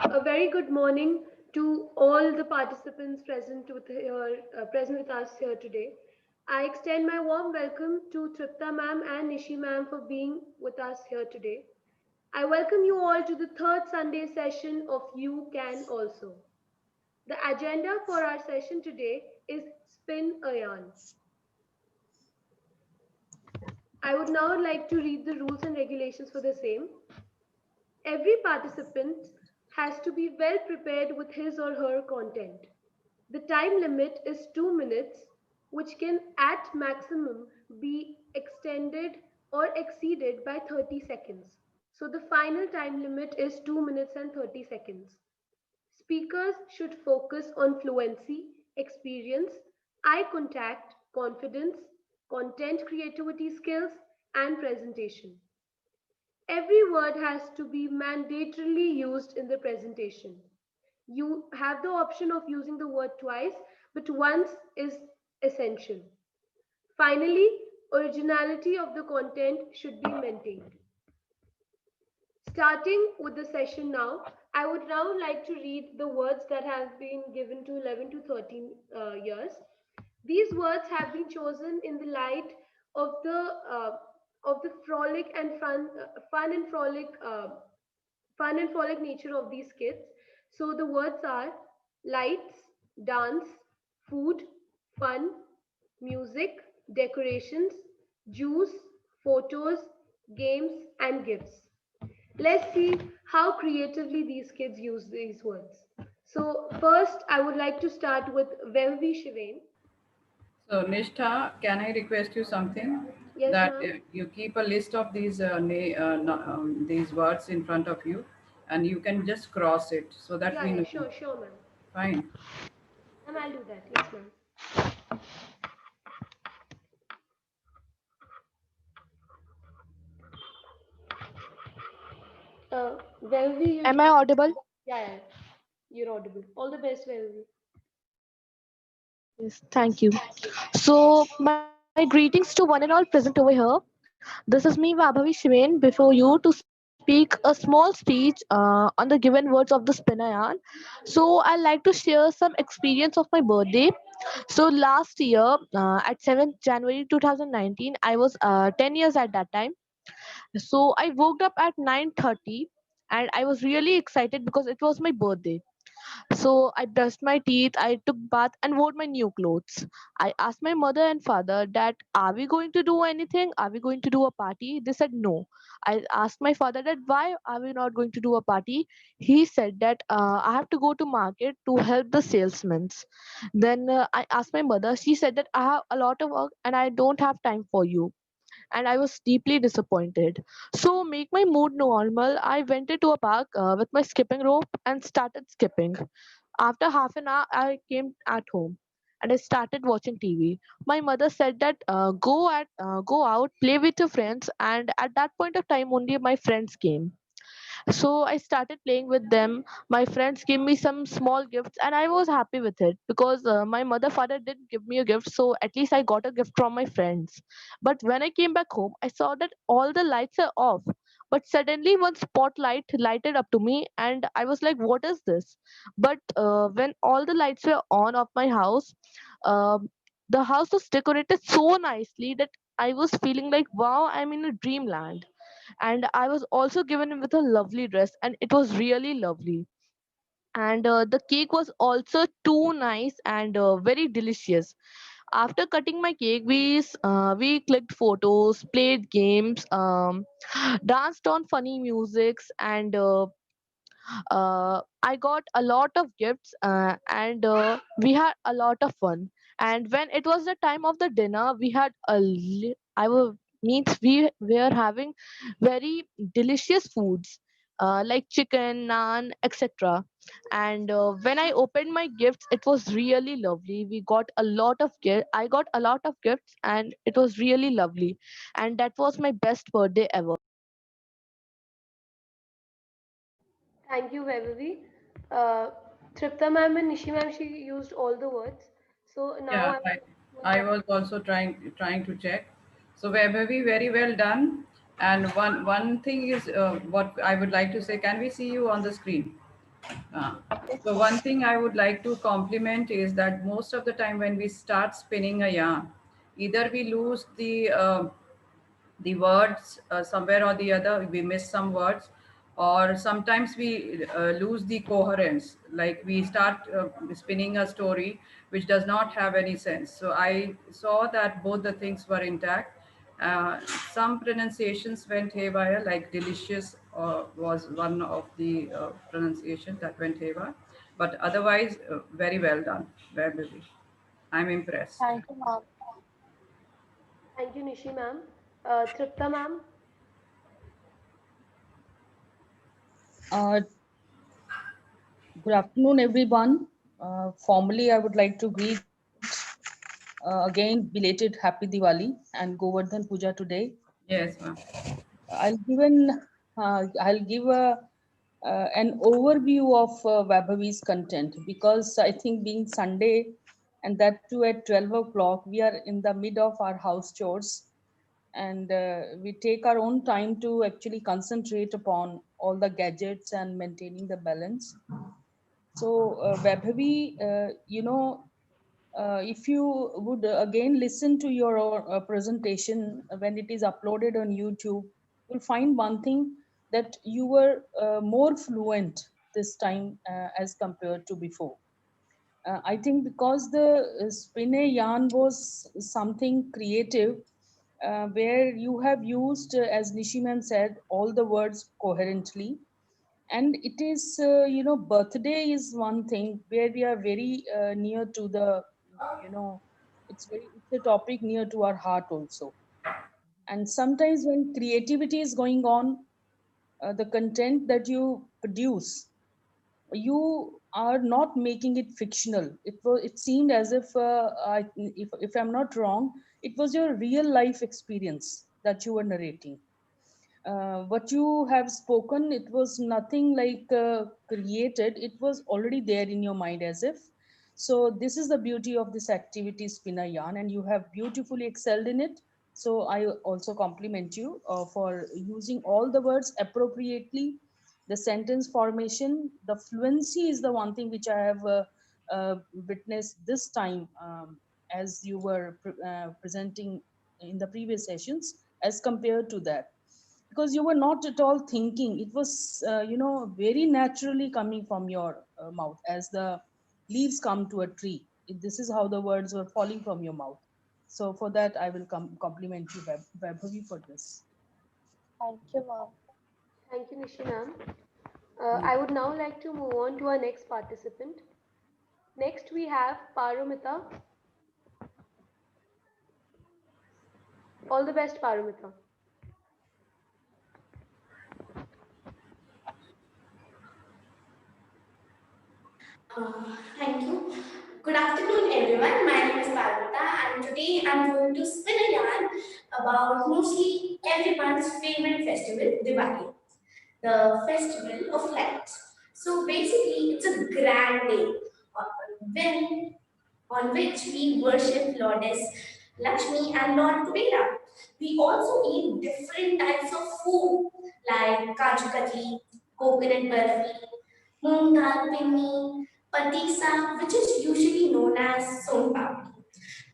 A very good morning to all the participants present with us here today. I extend my warm welcome to Tripta ma'am and Nishi ma'am for being with us here today. I welcome you all to the third Sunday session of You Can Also. The agenda for our session today is Spin a Yarn. I would now like to read the rules and regulations for the same. Every participant has to be well prepared with his or her content. The time limit is 2 minutes, which can at maximum be extended or exceeded by 30 seconds. So the final time limit is 2 minutes and 30 seconds. Speakers should focus on fluency, experience, eye contact, confidence, content creativity skills, and presentation. Every word has to be mandatorily used in the presentation. You have the option of using the word twice, but once is essential. Finally, originality of the content should be maintained. Starting with the session now, I would now like to read the words that have been given to 11 to 13 years. These words have been chosen in the light of the frolic and fun and frolic nature of these skits. So the words are lights, dance, food, fun, music, decorations, juice, photos, games, and gifts. Let's see how creatively these kids use these words. So first, I would like to start with Velvi Shivain. So, Nishtha, can I request you something? Yes, That ma'am. you keep a list of these words in front of you, and you can just cross it so that Yeah, we yeah, know. sure, sure, ma'am. Fine. Ma'am, I'll do that. Yes, ma'am. Velvi, you. Am I audible? Yeah, yeah, you're audible. All the best, Velvi. Yes, thank you. So, my greetings to one and all present over here. This is me, Vabhavi Shivain, before you to speak a small speech on the given words of the Spinayan. So, I'd like to share some experience of my birthday. So, last year, at 7th January 2019, I was 10 years at that time. So, I woke up at 9:30 and I was really excited because it was my birthday. So I brushed my teeth, I took bath and wore my new clothes. I asked my mother and father that are we going to do anything? Are we going to do a party? They said no. I asked my father that why are we not going to do a party? He said that I have to go to market to help the salesmen. Then I asked my mother. She said that I have a lot of work and I don't have time for you, and I was deeply disappointed. So, make my mood normal, I went into a park with my skipping rope and started skipping. After half an hour, I came at home and I started watching TV. My mother said that go out, play with your friends, and at that point of time, only my friends came. So I started playing with them. My friends gave me some small gifts, and I was happy with it because my mother father didn't give me a gift, so at least I got a gift from my friends. But when I came back home, I saw that all the lights are off. But suddenly, one spotlight lighted up to me, and I was like, "What is this?" But when all the lights were on of my house, um, the house was decorated so nicely that I was feeling like, "Wow, I'm in a dreamland." And I was also given with a lovely dress, and it was really lovely. And the cake was also too nice and very delicious. After cutting my cake, we clicked photos, played games, danced on funny musics, and I got a lot of gifts, and we had a lot of fun. And when it was the time of the dinner, we had I will means we were having very delicious foods like chicken, naan, etc. And when I opened my gifts, it was really lovely. We got a lot of I got a lot of gifts, and it was really lovely. And that was my best birthday ever. Thank you, Velvi. Uh, Tripta ma'am and Nishi ma'am, she used all the words. So now Yeah, I'm I was also trying to check. So Vaibhavi, very well done. And one thing is what I would like to say. Can we see you on the screen? Uh, so one thing I would like to compliment is that most of the time when we start spinning a yarn, either we lose the words somewhere or the other, we miss some words, or sometimes we lose the coherence, like we start spinning a story which does not have any sense. So I saw that both the things were intact. uh, some pronunciations went haywire, like delicious was one of the pronunciation that went haywire, but otherwise very well done, very. I'm impressed. Thank you, ma'am. Thank you, Nishi ma'am. Tripta ma'am. Uh, Good afternoon, everyone. Formally, I would like to greet again belated Happy Diwali and Govardhan Puja today. Yes, ma'am. I'll give an overview of Vaibhavi's content, because I think being Sunday and that too at 12 o'clock, we are in the mid of our house chores, and we take our own time to actually concentrate upon all the gadgets and maintaining the balance. So, Vaibhavi, if you would again listen to your presentation when it is uploaded on YouTube, you'll find one thing, that you were more fluent this time as compared to before. I think because the spinne yarn was something creative, where you have used, as Nishiman said, all the words coherently. And it is, birthday is one thing where we are very near to the, you know, it's a topic near to our heart also. And sometimes when creativity is going on, the content that you produce, you are not making it fictional. It seemed as if, if I'm not wrong, it was your real life experience that you were narrating. What you have spoken, it was nothing like created, it was already there in your mind as if. So this is the beauty of this activity, spinner yarn, and you have beautifully excelled in it. So I also compliment you for using all the words appropriately. The sentence formation, the fluency is the one thing which I have witnessed this time, as you were presenting in the previous sessions, as compared to that, because you were not at all thinking. It was, very naturally coming from your mouth, as the leaves come to a tree. This is how the words were falling from your mouth. So for that, I will compliment you, Vaibhavi, for this. Thank you, ma'am. Thank you, Nishi ma'am. Mm. I would now like to move on to our next participant. Next, we have Paromita. All the best, Paromita. Thank you. Good afternoon, everyone. My name is Parvita, and today I'm going to spin a yarn about mostly everyone's favorite festival, Diwali, the festival of lights. So basically, it's a grand day when on which we worship Lourdes Lakshmi and Lord Kubera. We also eat different types of food like kaju katli, coconut barfi, moong dal pinni, patisa, which is usually known as son papdi.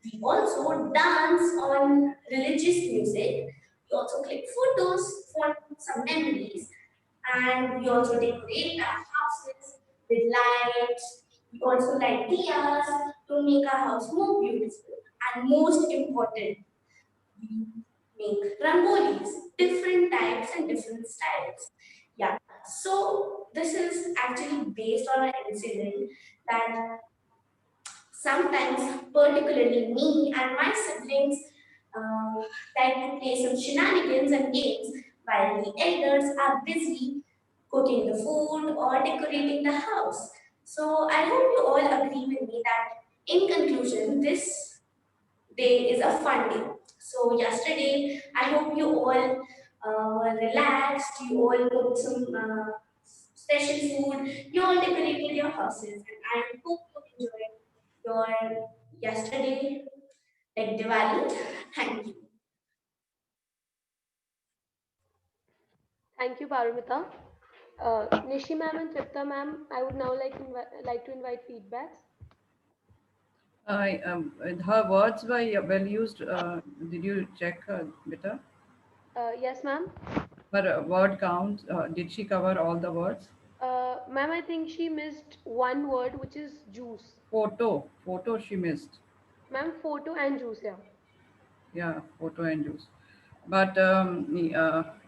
We also dance on religious music. We also click photos for some memories, and we also decorate our houses with lights. We also light diyas to make our house more beautiful. And most important, we make rangolis, different types and different styles. Yeah. So this is actually based on an incident that sometimes, particularly me and my siblings, like to play some shenanigans and games while the elders are busy cooking the food or decorating the house. So I hope you all agree with me that, in conclusion, this day is a fun day. So yesterday, I hope you all were relaxed. You all cooked some special food. You all decorated your houses, and I hope you enjoyed your yesterday, like Diwali. Thank you. Thank you, Paromita. Nishi ma'am and Tripta ma'am, I would now like to invite feedbacks. Her words were well used. Did you check, Beta? Yes, ma'am. Her word count. Did she cover all the words? Ma'am, I think she missed one word, which is juice. Photo. She missed. Ma'am, photo and juice, yeah. Yeah, photo and juice. But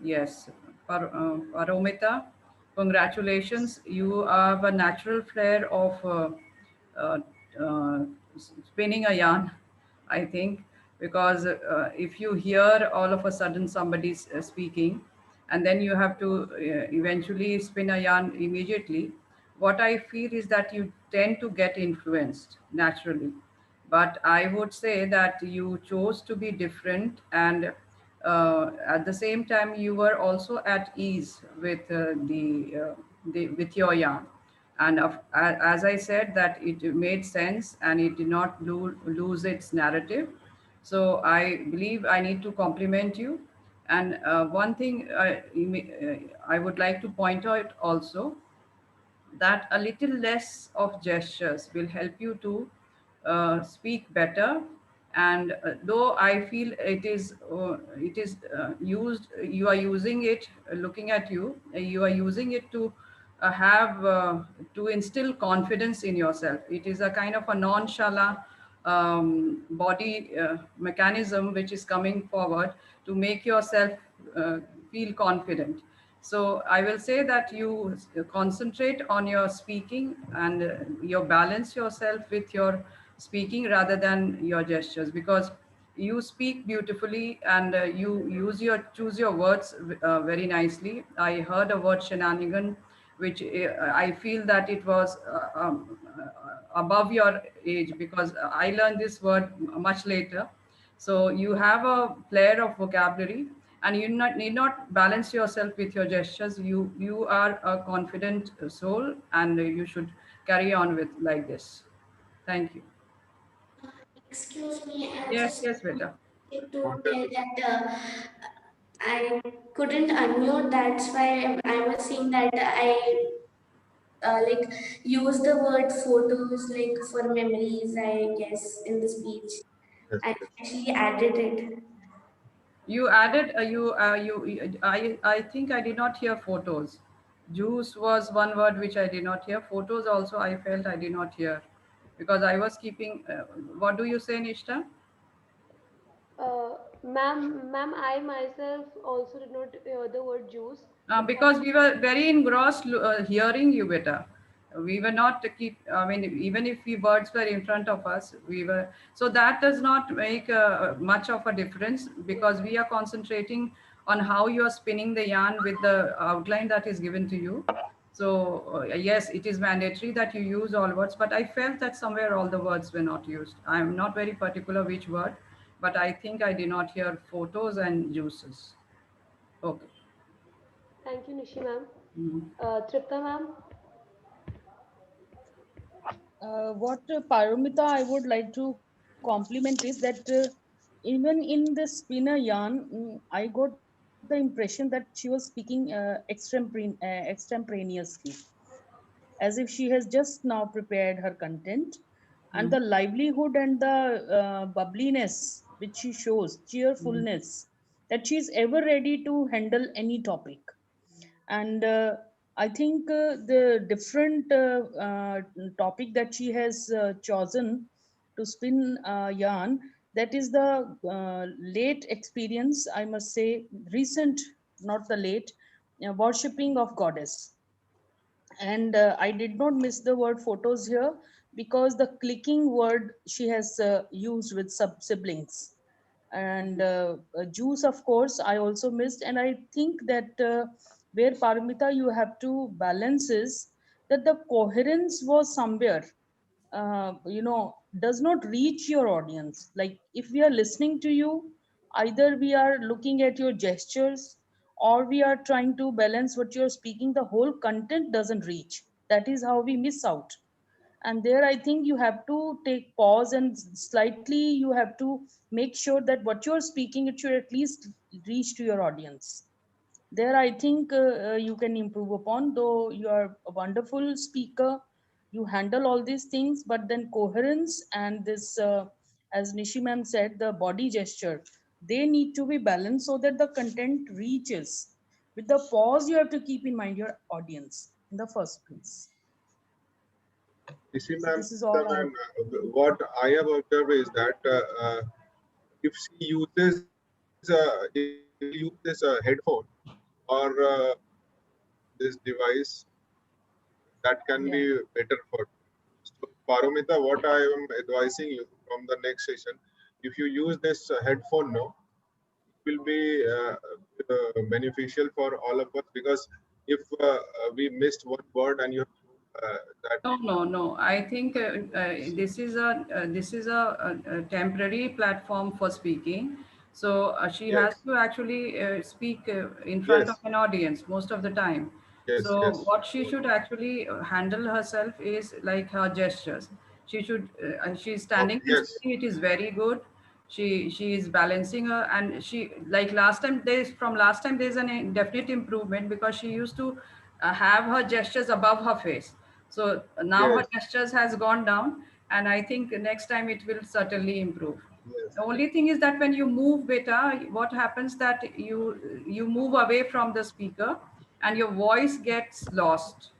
yes, Paromita, congratulations. You have a natural flair of uh, uh, spinning a yarn, I think, because if you hear all of a sudden somebody's speaking, and then you have to eventually spin a yarn immediately, what I feel is that you tend to get influenced naturally. But I would say that you chose to be different, and at the same time you were also at ease with the with your yarn. And as I said, that it made sense and it did not lose its narrative. So I believe I need to compliment you. And one thing I would like to point out also, that a little less of gestures will help you to speak better. And though I feel it is used, you are using it, looking at you, you are using it have to instill confidence in yourself. It is a kind of a nonchalant body mechanism which is coming forward to make yourself feel confident. So I will say that you concentrate on your speaking, and you balance yourself with your speaking rather than your gestures, because you speak beautifully, and you choose your words very nicely. I heard a word shenanigan, which I feel that it was above your age, because I learned this word much later. So you have a flair of vocabulary, and you need not balance yourself with your gestures. You are a confident soul, and you should carry on with like this. Thank you. Excuse me, I Yes, just yes, Beta. wanted to tell that I couldn't unmute. That's why I was saying that I like use the word photos like for memories, I guess, in the speech. Yes, I yes. actually added it. You added I think I did not hear photos. Juice was one word which I did not hear. Photos also I felt I did not hear, because I was keeping. What do you say, Nishta? Ma'am, I myself also did not hear the word juice. Because we were very engrossed hearing you better. We were not to keep, I mean, even if we words were in front of us, we were, so that does not make much of a difference, because we are concentrating on how you are spinning the yarn with the outline that is given to you. So yes, it is mandatory that you use all words, but I felt that somewhere all the words were not used. I'm not very particular which word, but I think I did not hear photos and juices. Okay. Thank you, Nishi ma'am. Mhm. Tripta ma'am. What Paromita I would like to compliment is that even in the spinner yarn, I got the impression that she was speaking extemporaneously, as if she has just now prepared her content, and the Mhm. livelihood and the bubbliness which she shows, Mhm. cheerfulness, that she is ever ready to handle any topic. And I think the different topic that she has chosen to spin yarn, that is the late experience, I must say, recent, not the late, worshipping of goddess. And I did not miss the word photos here, because the clicking word she has used with sub siblings. And juice, of course, I also missed. And I think that where Paramita you have to balance is that the coherence was somewhere, does not reach your audience. Like if we are listening to you, either we are looking at your gestures, or we are trying to balance what you're speaking, the whole content doesn't reach. That is how we miss out. And there I think you have to take pause, and slightly you have to make sure that what you're speaking, it should at least reach to your audience. there I think you can improve upon. Though you are a wonderful speaker, you handle all these things, but then coherence and this, as Nishi ma'am said, the body gesture, they need to be balanced so that the content reaches. With the pause, you have to keep in mind your audience in the first place. Nishi So ma'am, this is all I. what I have observed is that if she uses, if you use this headphone or this device, that can Yeah. be better for. So, Paromita, what I am advising you from the next session, if you use this headphone now, it will be beneficial for all of us, because if we missed one word and you have that. No, no, no. I think this is a temporary platform for speaking. So she has Yes, to actually speak in front of yes, an audience most of the time. yes, So yes. what she should actually handle herself is like her gestures. She should. She's standing and Yes, speaking. It is very good. She is balancing her, and she, like last time, there's an definite improvement because she used to have her gestures above her face. So now her yes, gestures has gone down, and I think next time it will certainly improve. yes, The only thing is that when you move beta, what happens that you move away from the speaker and your voice gets lost.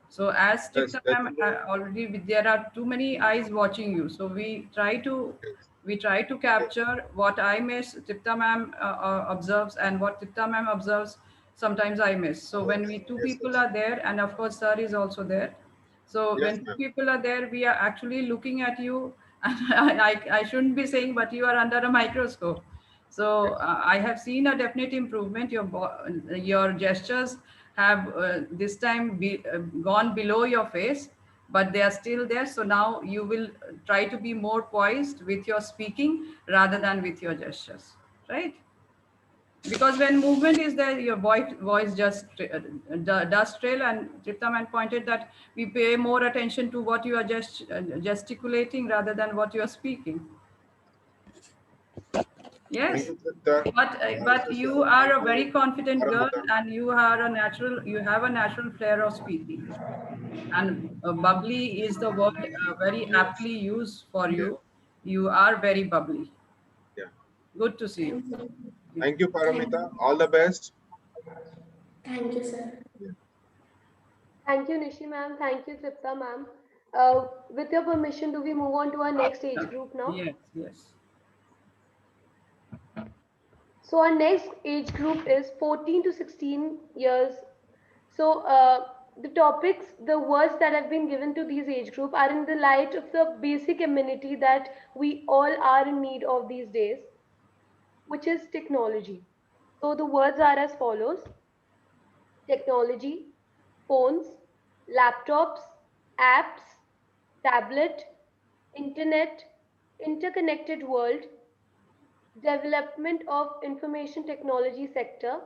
So as yes. Tipta That ma'am, is what. already there are too many eyes watching you. So Yes, we try to yes, capture what I miss, Tipta ma'am observes, and what Tipta ma'am observes, sometimes I miss. So when we two yes, people yes, are there, and of course sir is also there. So yes, when two ma'am. people are there, we are actually looking at you. And I shouldn't be saying, but you are under a microscope. So I have seen a definite improvement. Your gestures have this time gone below your face, but they are still there. So now you will try to be more poised with your speaking rather than with your gestures, right? Because when movement is there, your voice just does trail. And Triptaman pointed that we pay more attention to what you are just gesticulating rather than what you are speaking. Thank Yes, you, Tripta. but you are Thank a very you, confident girl, Paramita. and you have a natural flair of speaking. And bubbly is the word very Yes, aptly used for yes, you. You are very bubbly. yeah. Good to see you. Thank you. Yeah. Thank you, Thank Paramita. you. All the best. Thank you, sir. Yeah. Thank you, Nishi ma'am. Thank you, Tripta ma'am. With your permission, do we move on to our next age group now? Yes, yes. So our next age group is 14 to 16 years. So the topics, the words that have been given to these age group are in the light of the basic amenity that we all are in need of these days, which is technology. So the words are as follows: technology, phones, laptops, apps, tablet, internet, interconnected world, development of information technology sector,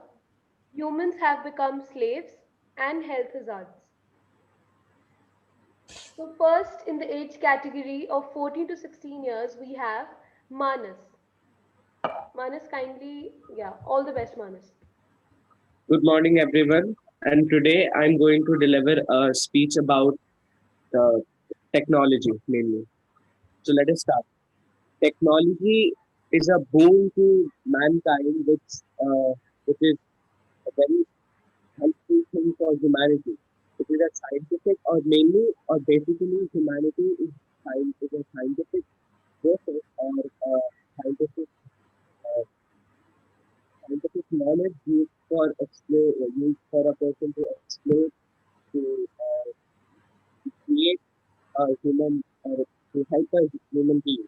humans have become slaves, and health hazards. So first in the age category of 14 to 16 years, we have Manas. Manas, kindly, yeah, all the best, Manas. Good morning, everyone. And today I'm going to deliver a speech about technology mainly. So let us start. Technology is a boon to mankind, which is a very helpful thing for humanity. It is a scientific, or mainly, or basically, humanity is a scientific process, or scientific uh, scientific knowledge used for a person to explore, to create a human, or to help a human being.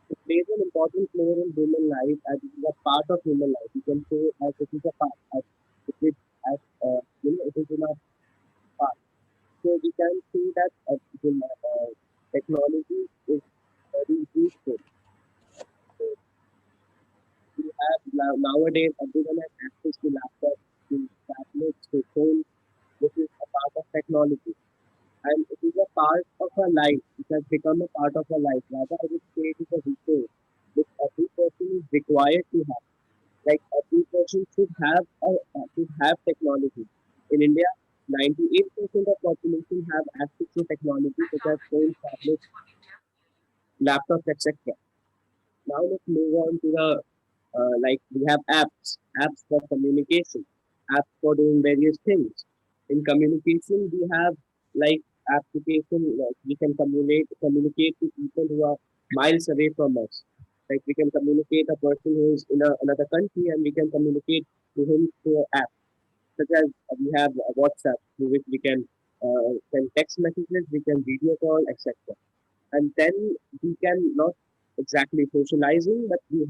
It plays an important role in human life, as it is a part of human life. You can say as it is a part, as it is as it is in a part. So we can see that technology is very useful. So we have nowadays everyone has access to laptops, to tablets, to phones. This is a part of technology, and it is a part of our life. It has become a part of our life. Rather, I would say it is a resource which every person is required to have. like every person should have technology. In India, 98% of population have access to technology such as phones, tablets, laptops, etc. Now let's move on to the like we have apps for communication, apps for doing various things. In communication, we have like application like we can communicate to people who are miles away from us. Like we can communicate a person who is in another country, and we can communicate to him through an app, such as we have WhatsApp, through which we can send text messages, we can video call, etc. And then we can not exactly socializing, but we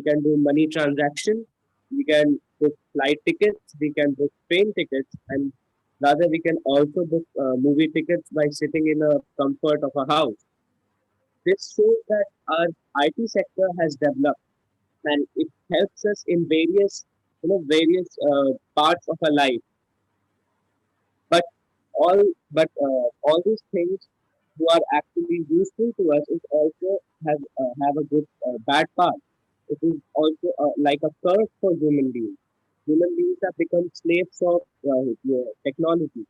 can do money transaction, we can book flight tickets, we can book train tickets, and rather we can also book movie tickets by sitting in a comfort of a house. This shows that our IT sector has developed, and it helps us in various parts of our life. But all all these things who are actually useful to us is also have a good bad part. It is also like a curse for human beings. Human beings have become slaves of technology.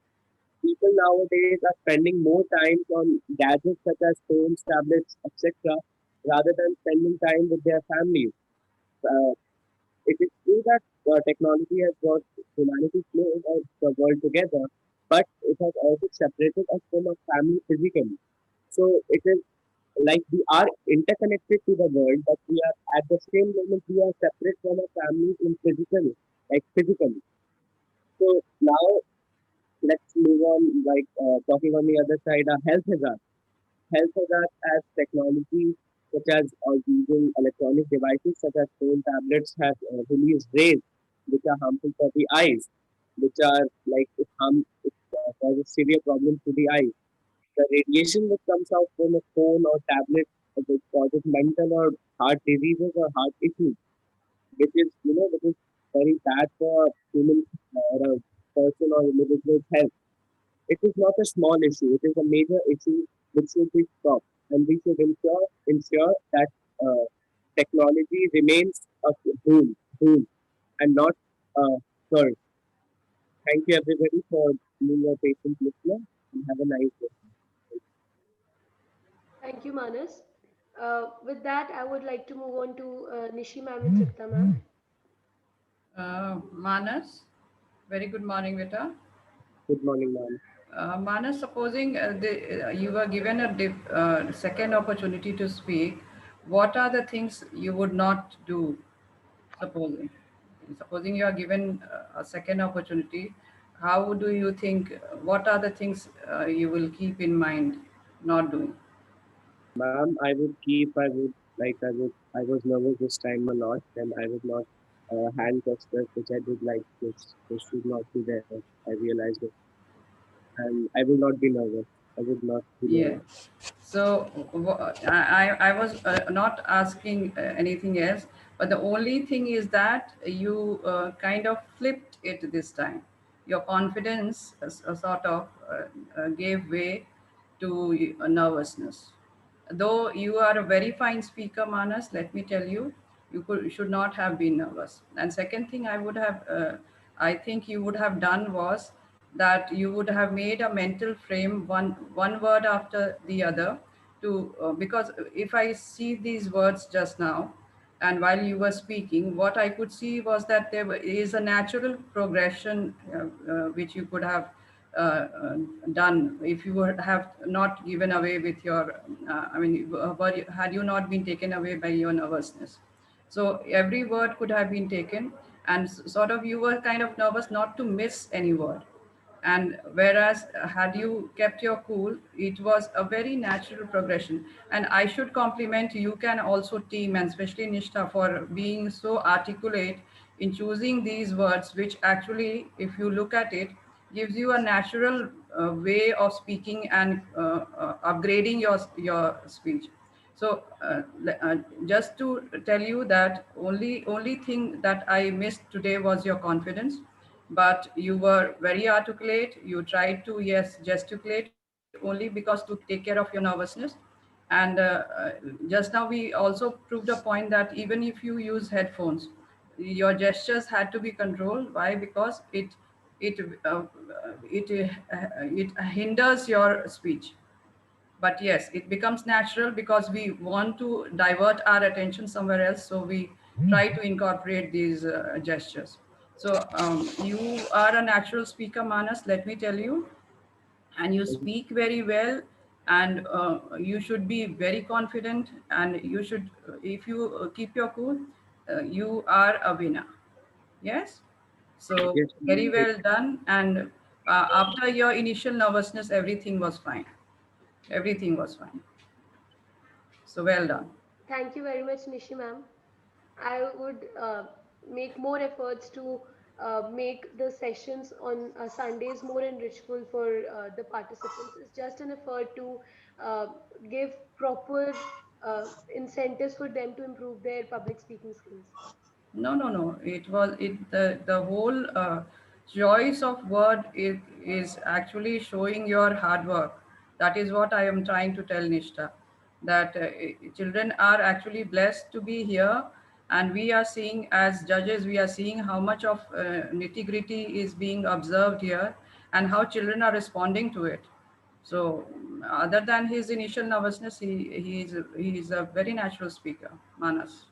People nowadays are spending more time on gadgets such as phones, tablets, etc., rather than spending time with their families. Uh, it is true that technology has brought humanity close as the world together, but it has also separated us from our family physically. So it is like we are interconnected to the world, but we are at the same moment we are separate from our families in physically. So now let's move on, like talking on the other side, health hazard. Health hazard as technology such as using electronic devices such as phone tablets have released rays which are harmful for the eyes, which are like it causes severe problems to the eyes. The radiation that comes out from a phone or tablet which causes mental or heart diseases or heart issues, which is very bad for human or a person or individual's health. It is not a small issue. It is a major issue which should be stopped, and we should ensure that uh, technology remains a boon, and not a curse. Thank you everybody for being a patient listener, and have a nice day. Thank you, Manas. With that, I would like to move on to Nishi ma'am and Tripta ma'am. Manas, very good morning, beta. Good morning, ma'am. Manas, supposing you were given a second opportunity to speak, what are the things you would not do? Supposing you are given a second opportunity, how do you think? What are the things you will keep in mind not doing? Ma'am, I was nervous this time a lot, and I would not hand gestures, which I did like this should not be there. I realized it, and I will not be nervous. I would not be Yeah. nervous. So I was not asking anything else, but the only thing is that you kind of flipped it this time. Your confidence sort of gave way to nervousness. Though you are a very fine speaker, Manas, let me tell you, should not have been nervous. And second thing I think you would have done was that you would have made a mental frame, one word after the other, to because if I see these words just now, and while you were speaking, what I could see was that is a natural progression which you could have done if you would have not given away with your, had you not been taken away by your nervousness. So every word could have been taken, and sort of you were kind of nervous not to miss any word. And whereas had you kept your cool, it was a very natural progression. And I should compliment you can also team, and especially Nishta, for being so articulate in choosing these words, which actually, if you look at it, gives you a natural way of speaking and upgrading your speech. So just to tell you that only thing that I missed today was your confidence, but you were very articulate. You tried to, yes, gesticulate only because to take care of your nervousness. And just now we also proved a point that even if you use headphones, your gestures had to be controlled. Why? Because it uh, it hinders your speech. But yes, it becomes natural because we want to divert our attention somewhere else, so we try to incorporate these gestures. So you are a natural speaker, Manas, let me tell you, and you speak very well, and you should be very confident, and you should, if you keep your cool, you are a winner. Yes, so Yes, very ma'am. well done. And after your initial nervousness, everything was fine. Everything was fine. So well done. Thank you very much, Nishi ma'am. I would make more efforts to make the sessions on Sundays more enrichful for the participants. It's just an effort to uh, give proper incentives for them to improve their public speaking skills. No, no, no. It was it the whole choice of word is actually showing your hard work. That is what I am trying to tell Nishta. That children are actually blessed to be here, and we are seeing as judges, we are seeing how much of nitty gritty is being observed here, and how children are responding to it. So, other than his initial nervousness, he is a very natural speaker, Manas.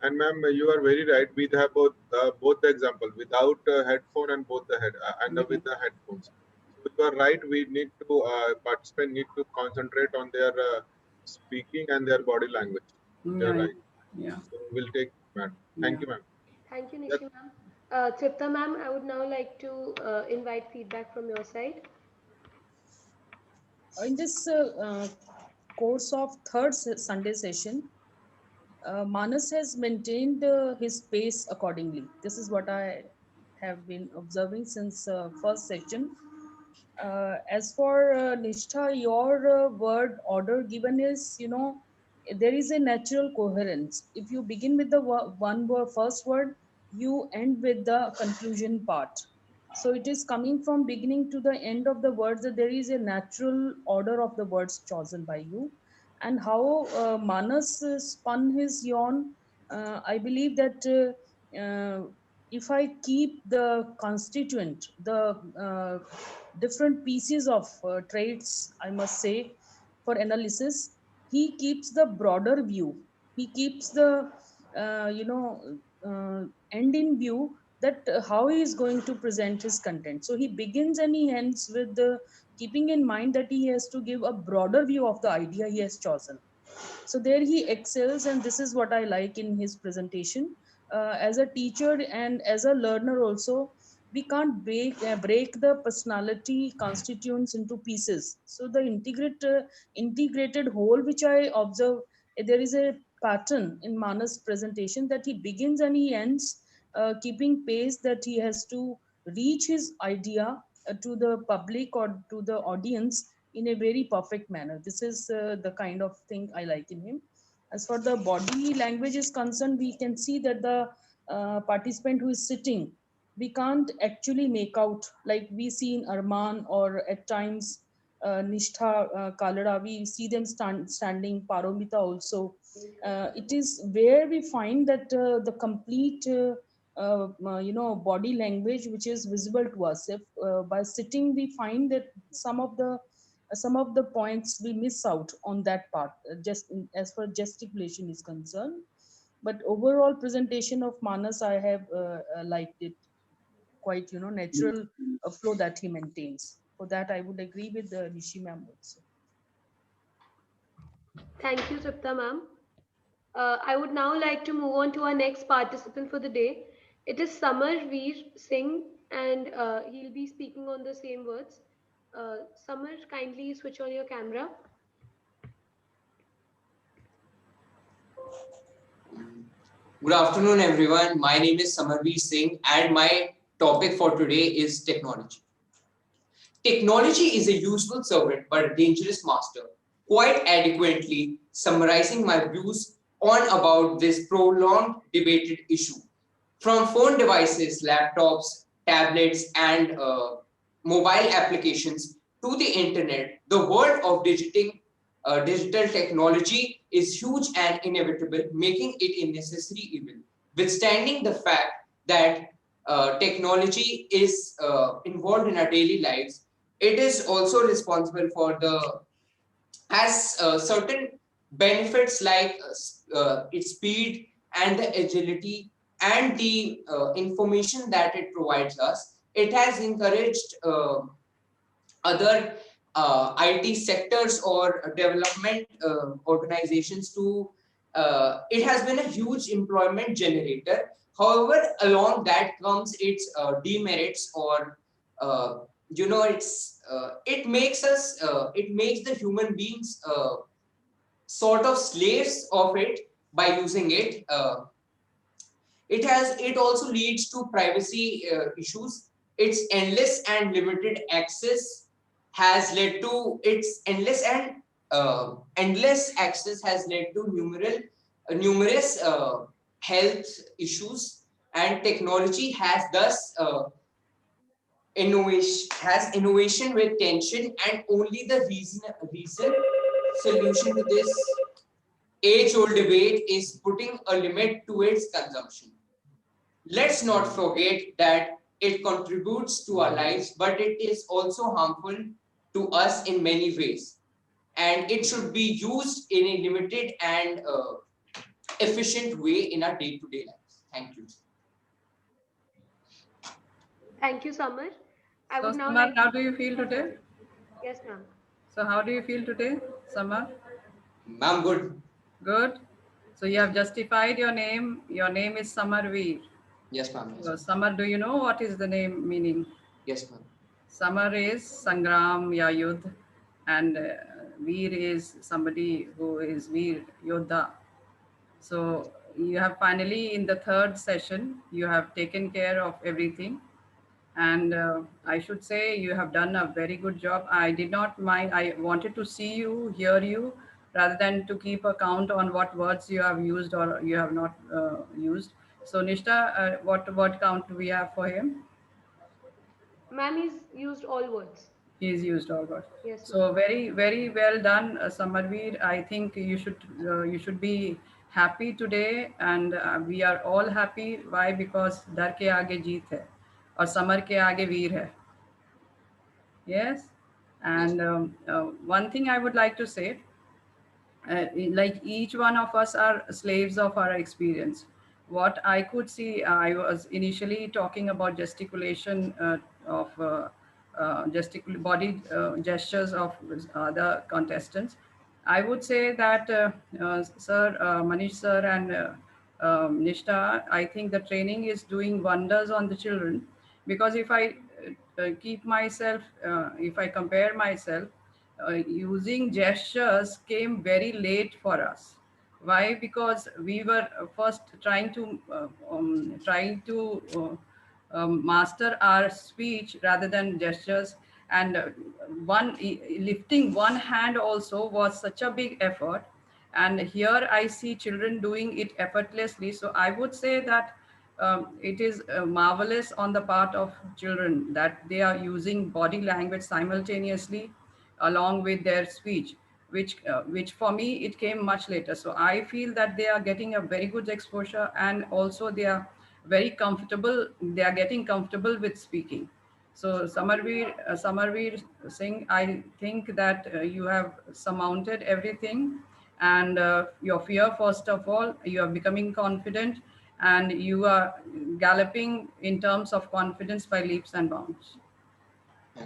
And ma'am, you are very right. We have both the example without headphone and both the head and Yeah. with the headphones. So you are right. We need to participant need to concentrate on their speaking and their body language. You are Yeah, right. yeah, So we'll take, ma'am. yeah. Thank you, ma'am. Thank you, That, Nishi ma'am. Tripta ma'am, I would now like to invite feedback from your side. In this course of Sunday session, Manas has maintained his pace accordingly. This is what I have been observing since first section. As for Nishtha, your word order given is, there is a natural coherence. If you begin with the one word, first word, you end with the conclusion part. So it is coming from beginning to the end of the words that there is a natural order of the words chosen by you. And how Manas spun his yarn, I believe that if I keep the constituent, the different pieces of traits, I must say, for analysis, he keeps the broader view. He keeps the, end in view that how he is going to present his content. So he begins and he ends with the keeping in mind that he has to give a broader view of the idea he has chosen. So there he excels, and this is what I like in his presentation. As a teacher and as a learner also, we can't break the personality constituents into pieces. So the integrated whole which I observe, there is a pattern in Manas presentation that he begins and he ends keeping pace, that he has to reach his idea to the public or to the audience in a very perfect manner. This is the kind of thing I like in him. As for the body language is concerned, we can see that the participant who is sitting, we can't actually make out, like we see in Arman or at times Nishtha, Kalada, we see them standing, Paromita also. It is where we find that the complete body language which is visible to us. If by sitting we find that some of the points we miss out on that part, just as far gesticulation is concerned. But overall presentation of Manas, I have liked it quite, natural flow that he maintains. For that, I would agree with Nishi ma'am also. Thank you, Tripta ma'am. I would now like to move on to our next participant for the day. It is Samar Veer Singh, and he'll be speaking on the same words. Samar, kindly switch on your camera. Good afternoon, everyone. My name is Samarveer Singh, and my topic for today is technology. Technology is a useful servant but a dangerous master. Quite adequately summarizing my views on about this prolonged debated issue. From phone devices, laptops, tablets, and mobile applications to the internet, the world of digital technology is huge and inevitable, making it a necessary evil. withstanding the fact that technology is involved in our daily lives, it is also responsible for the has certain benefits like its speed and the agility and the information that it provides us. It has encouraged other IT sectors or development organizations to, it has been a huge employment generator. However, along that comes its demerits or, it makes the human beings sort of slaves of it by using it. It also leads to privacy issues. Its endless and limited access has led to endless access has led to numerous health issues, and technology has thus innovation with tension, and only the reason solution to this age-old debate is putting a limit to its consumption. Let's not forget that it contributes to our lives, but it is also harmful to us in many ways. And it should be used in a limited and efficient way in our day-to-day lives. Thank you. Thank you, Samar. I So would now Samar, like how do you feel today? Yes, ma'am. So how do you feel today, Samar? Ma'am, good. Good. So you have justified your name. Your name is Samarveer. Yes, ma'am. Yes, So Samar, do you know what is the name meaning? yes, ma'am. Samar is Sangram ya Yudh, and Veer is somebody who is Veer Yodha. So you have finally, in the third session, you have taken care of everything. And I should say you have done a very good job. I did not mind. I wanted to see you, hear you, rather than to keep a count on what words you have used or you have not used. So Nishta, what count do we have for him? Ma'am, he's used all words. He's used all words. Yes, ma'am. So very well done, Samarveer. I think you should be happy today, and we are all happy. Why? Because डर के आगे जीत है, और summer के आगे वीर है. Yes, and one thing I would like to say, like each one of us are slaves of our experience. What I could see, I was initially talking about gesticulation of body gestures of other contestants. I would say that Sir Manish sir and Nishta, I think the training is doing wonders on the children, because if I compare myself, using gestures came very late for us. Why? Because we were first trying to master our speech rather than gestures, and lifting one hand also was such a big effort. And here I see children doing it effortlessly. So I would say that it is marvelous on the part of children that they are using body language simultaneously along with their speech, which for me it came much later. So I feel that they are getting a very good exposure, and also they are very comfortable. They are getting comfortable with speaking. So Samarveer Singh, I think that you have surmounted everything, and your fear, first of all, you are becoming confident, and you are galloping in terms of confidence by leaps and bounds.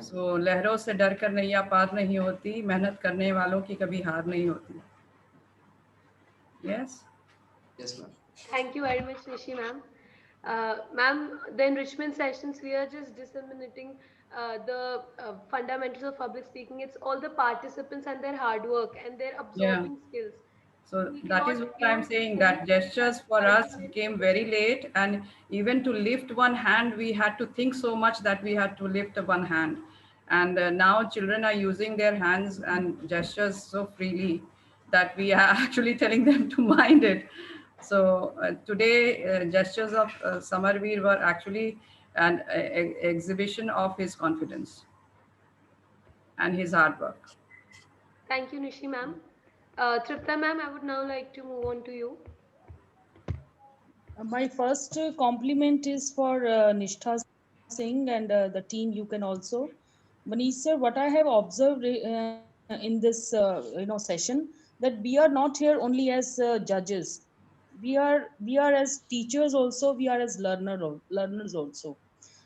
So लहरों से डर कर नैया पार नहीं होती, मेहनत करने वालों की कभी हार नहीं होती. Yes. Yes, ma'am. Thank you very much, Nishi, ma'am. Ma'am, the enrichment sessions, we are just disseminating the fundamentals of public speaking. It's all the participants and their hard work and their Yeah. absorbing skills. So We that is cannot what I'm use saying, only that gestures for us cultivate- came very late, and even to lift one hand, we had to think so much that we had to lift one hand. And now children are using their hands and gestures so freely that we are actually telling them to mind it. So today, gestures of Samarveer were actually an exhibition of his confidence and his hard work. Thank you, Nishi, ma'am. Tripta, ma'am, I would now like to move on to you. My first compliment is for Nishtha Singh and the team. You can also, Manish sir. What I have observed in this session, that we are not here only as judges. We are as teachers also. We are as learners also.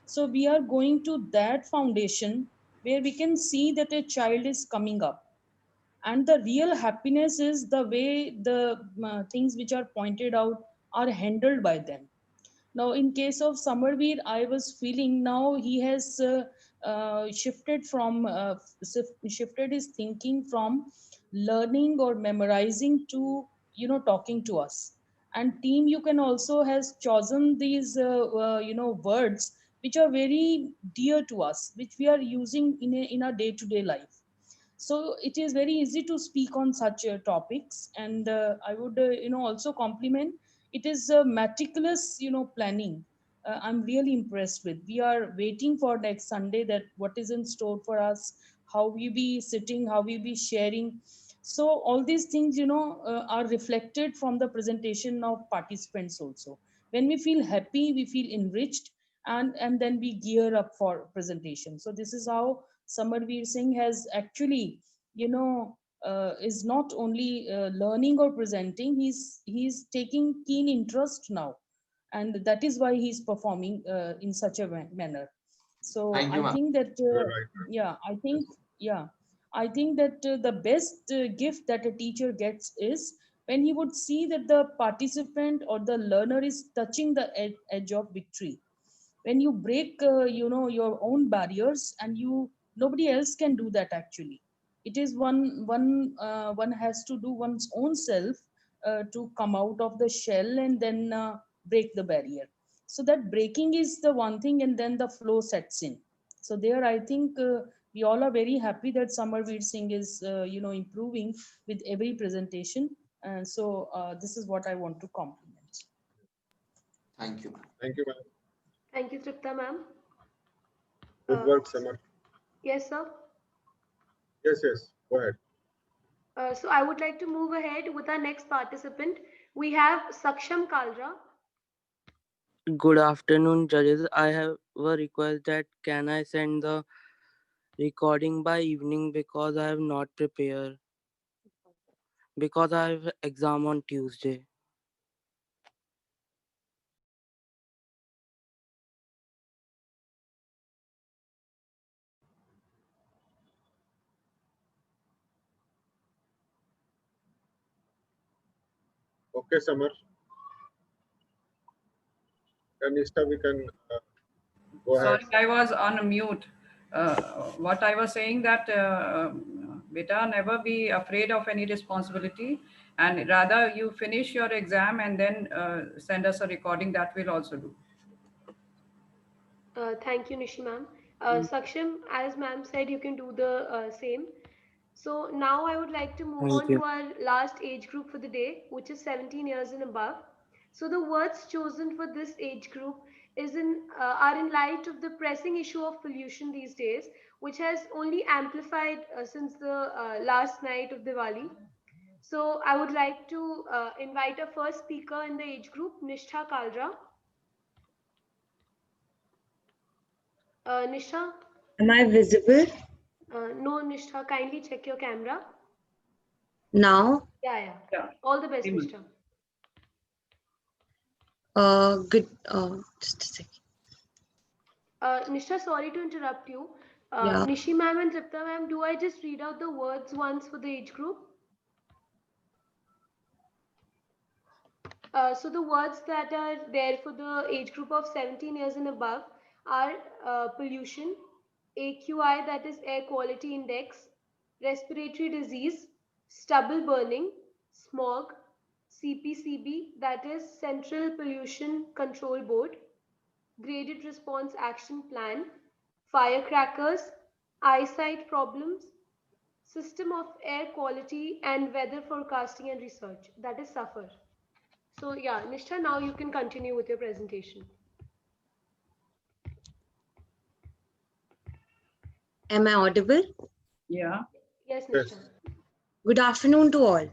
So we are going to that foundation where we can see that a child is coming up, and the real happiness is the way the things which are pointed out are handled by them. Now, in case of Samarveer, I was feeling now he has shifted his thinking from learning or memorizing to talking to us. And team, you can also has chosen these words which are very dear to us, which we are using in our day to day life. So it is very easy to speak on such topics, and I would also compliment. It is meticulous planning. I'm really impressed with. We are waiting for next Sunday, that what is in store for us, how we be sitting, how we be sharing. So all these things are reflected from the presentation of participants also. When we feel happy, we feel enriched, and then we gear up for presentation. So this is how Samarveer Singh has actually, is not only learning or presenting. He's taking keen interest now, and that is why he's performing in such a manner. So Thank you, I ma'am. think that You're right. yeah, I think that the best gift that a teacher gets is when he would see that the participant or the learner is touching the edge of victory. When you break your own barriers, and nobody else can do that actually. It is one has to do one's own self to come out of the shell, and then break the barrier. So that breaking is the one thing, and then the flow sets in. So there, I think we all are very happy that Samarveer Singh is improving with every presentation. And so this is what I want to compliment. Thank you, ma'am. Thank you, ma'am. Thank you, Tripta ma'am. Good work, Samar. Yes, sir. Yes. Go ahead. So I would like to move ahead with our next participant. We have Saksham Kalra. Good afternoon, judges. I have a request that can I send the recording by evening because I have not prepared because I have exam on Tuesday. Okay, Samar. Kanishta, we can go ahead. Sorry, I was on mute. What I was saying that beta, never be afraid of any responsibility, and rather you finish your exam and then send us a recording. That will also do. Thank you, Nishi ma'am. Saksham, as ma'am said, you can do the same. So now I would like to move Thank on you. to our last age group for the day, which is 17 years and above. So the words chosen for this age group are in light of the pressing issue of pollution these days, which has only amplified since the last night of Diwali. So I would like to invite our first speaker in the age group, Nishtha Kalra. Nishtha? Am I visible No, Nishtha, kindly check your camera. now? Yeah. Yeah. All the best, Simon. Nishtha. Good. Just a second. Nishtha, sorry to interrupt you. Yeah. Nishi ma'am and Tripta ma'am, do I just read out the words once for the age group? So the words that are there for the age group of 17 years and above are pollution, AQI, that is air quality index, respiratory disease, stubble burning, smog, CPCB, that is Central Pollution Control Board, graded response action plan, firecrackers, eyesight problems, system of air quality and weather forecasting and research, that is SUFFER. So yeah, Nishtha, now you can continue with your presentation. Am I audible? Yeah. Yes, Yes. Nishtha. Good afternoon to all.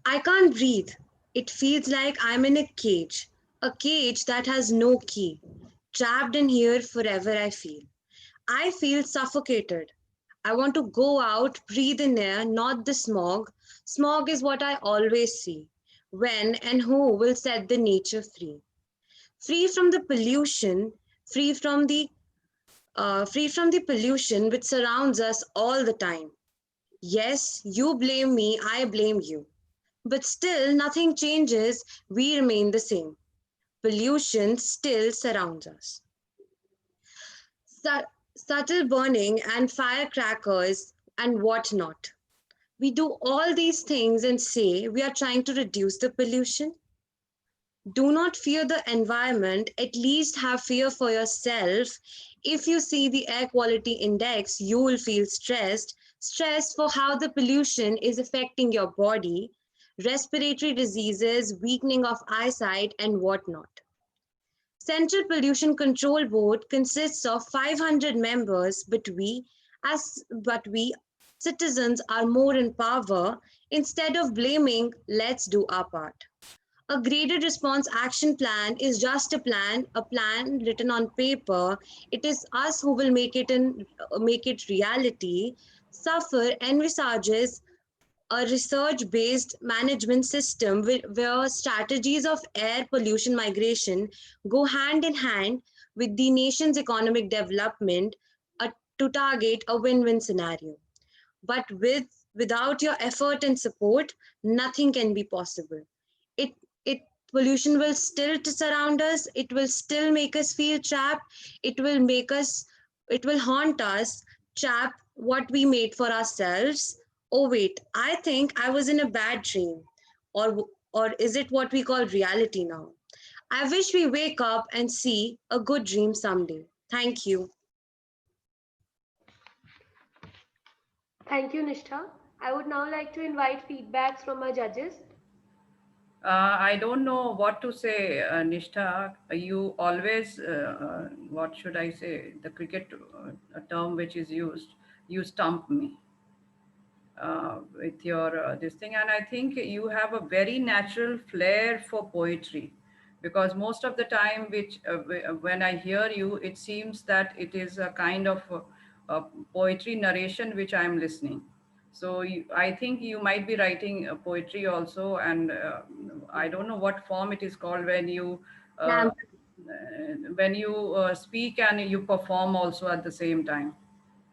I can't breathe. It feels like I'm in a cage. A cage that has no key. Trapped in here forever, I feel. I feel suffocated. I want to go out, breathe in air, not the smog. Smog is what I always see. When and who will set the nature free? Free from the pollution, free from the free from the pollution which surrounds us all the time. Yes, you blame me, I blame you. But still, nothing changes, we remain the same. Pollution still surrounds us. Su- Subtle burning and firecrackers and whatnot. We do all these things and say we are trying to reduce the pollution. Do not fear the environment, at least have fear for yourself. If you see the air quality index, you will feel stressed for how the pollution is affecting your body, respiratory diseases, weakening of eyesight, and whatnot. Central Pollution Control Board consists of 500 members, but we citizens are more in power. Instead of blaming, let's do our part. A graded response action plan is just a plan written on paper. It is us who will make it reality. Suffer envisages a research-based management system where strategies of air pollution migration go hand in hand with the nation's economic development uh, to target a win-win scenario. But without your effort and support, nothing can be possible. It it Pollution will still to surround us. It will still make us feel trapped. It will make us. It will haunt us. Trap what we made for ourselves. Oh wait, I think I was in a bad dream, or is it what we call reality now? I wish we wake up and see a good dream someday. Thank you. Thank you, Nishtha. I would now like to invite feedbacks from our judges. I don't know what to say, Nishtha. You always, what should I say, the cricket term which is used, you stump me with your this thing. And I think you have a very natural flair for poetry, because most of the time which when I hear you, it seems that it is a kind of poetry narration which I am listening. So I think you might be writing poetry also, and I don't know what form it is called uh, Lamp. when you speak and you perform also at the same time.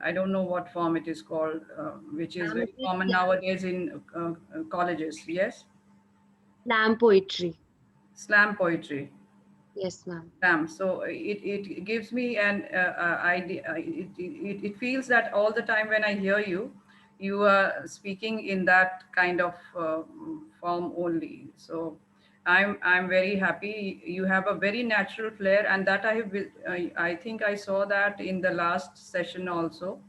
I don't know what form it is called, which is Ma'am, very it is common nowadays in colleges. Yes, slam poetry. slam poetry. Yes, ma'am. So it gives me an idea. It feels that all the time when I hear you, you are speaking in that kind of form only. So I'm very happy. You have a very natural flair, and that I think I saw that in the last session also.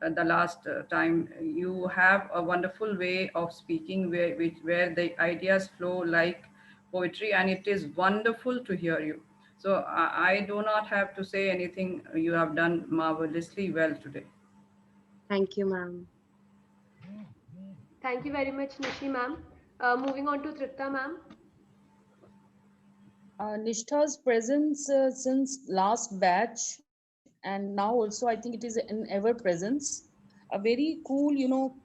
The last time, you have a wonderful way of speaking where the ideas flow like poetry, and it is wonderful to hear you. So I do not have to say anything. You have done marvelously well today. Thank you, ma'am. Thank you very much, Nishi ma'am. Moving on to Tripta ma'am. Nishtha's presence since last batch, and now also I think it is an ever presence. A very cool,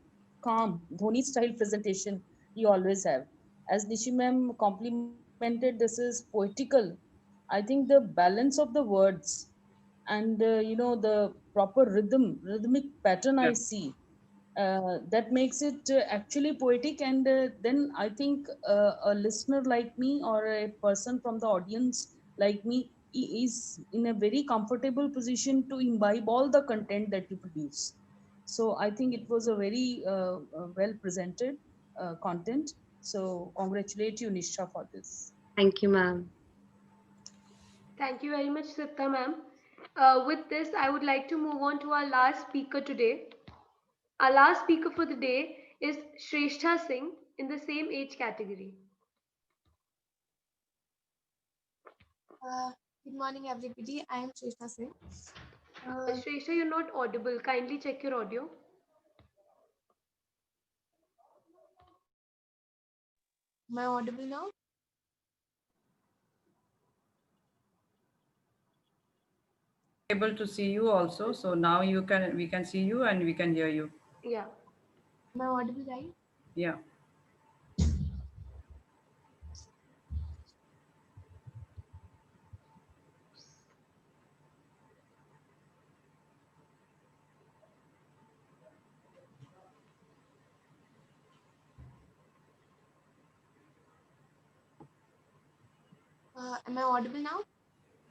calm Dhoni style presentation you always have. As Nishi ma'am complimented, this is poetical. I think the balance of the words and the proper rhythmic pattern I Yeah. see, that makes it actually poetic. And then I think a listener like me or a person from the audience like me is in a very comfortable position to imbibe all the content that you produce. So I think it was a very well presented content. So congratulate you, Nisha, for this. Thank you, ma'am. Thank you very much, Tripta ma'am. With this, I would like to move on to our last speaker today. Our last speaker for the day is Shrestha Singh in the same age category. Good morning, everybody. I am Shrestha Singh. Shrestha, you're not audible. Kindly check your audio. Am I audible now? able to see you also. So now we can see you and we can hear you. Yeah. Am I audible, right? Yeah. Am I audible now?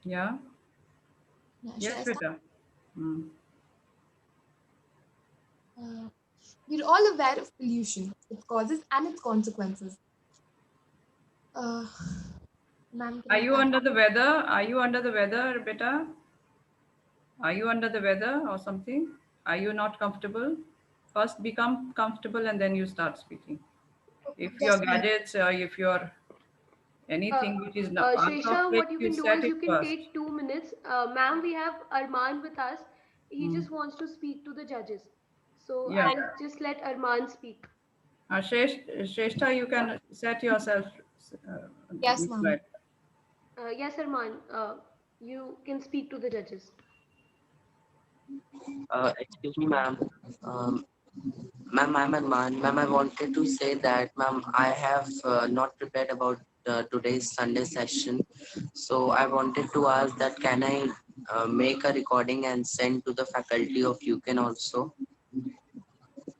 Yeah. Yeah, should Yes, I start? Shweta. Mm. We're all aware of pollution, its causes and its consequences. Uh, Ma'am, can Are I you start? under the weather? Are you under the weather, beta? Are you under the weather or something? Are you not comfortable? First become comfortable and then you start speaking. If your Just a minute. gadgets, if your anything which is not out of Shresha, place, what you you can do set is it you can first. take 2 minutes. Ma'am, we have Arman with us. He Hmm. just wants to speak to the judges. So Yeah. I'll just let Arman speak. Shrestha, you can set yourself. Uh, Yes, this ma'am. way. Yes, Arman, you can speak to the judges. Excuse me, ma'am. Um, Ma'am, I'm Arman. Ma'am, I wanted to say that, ma'am, I have not prepared about today's Sunday session. So I wanted to ask that can I make a recording and send to the faculty of UCAN also?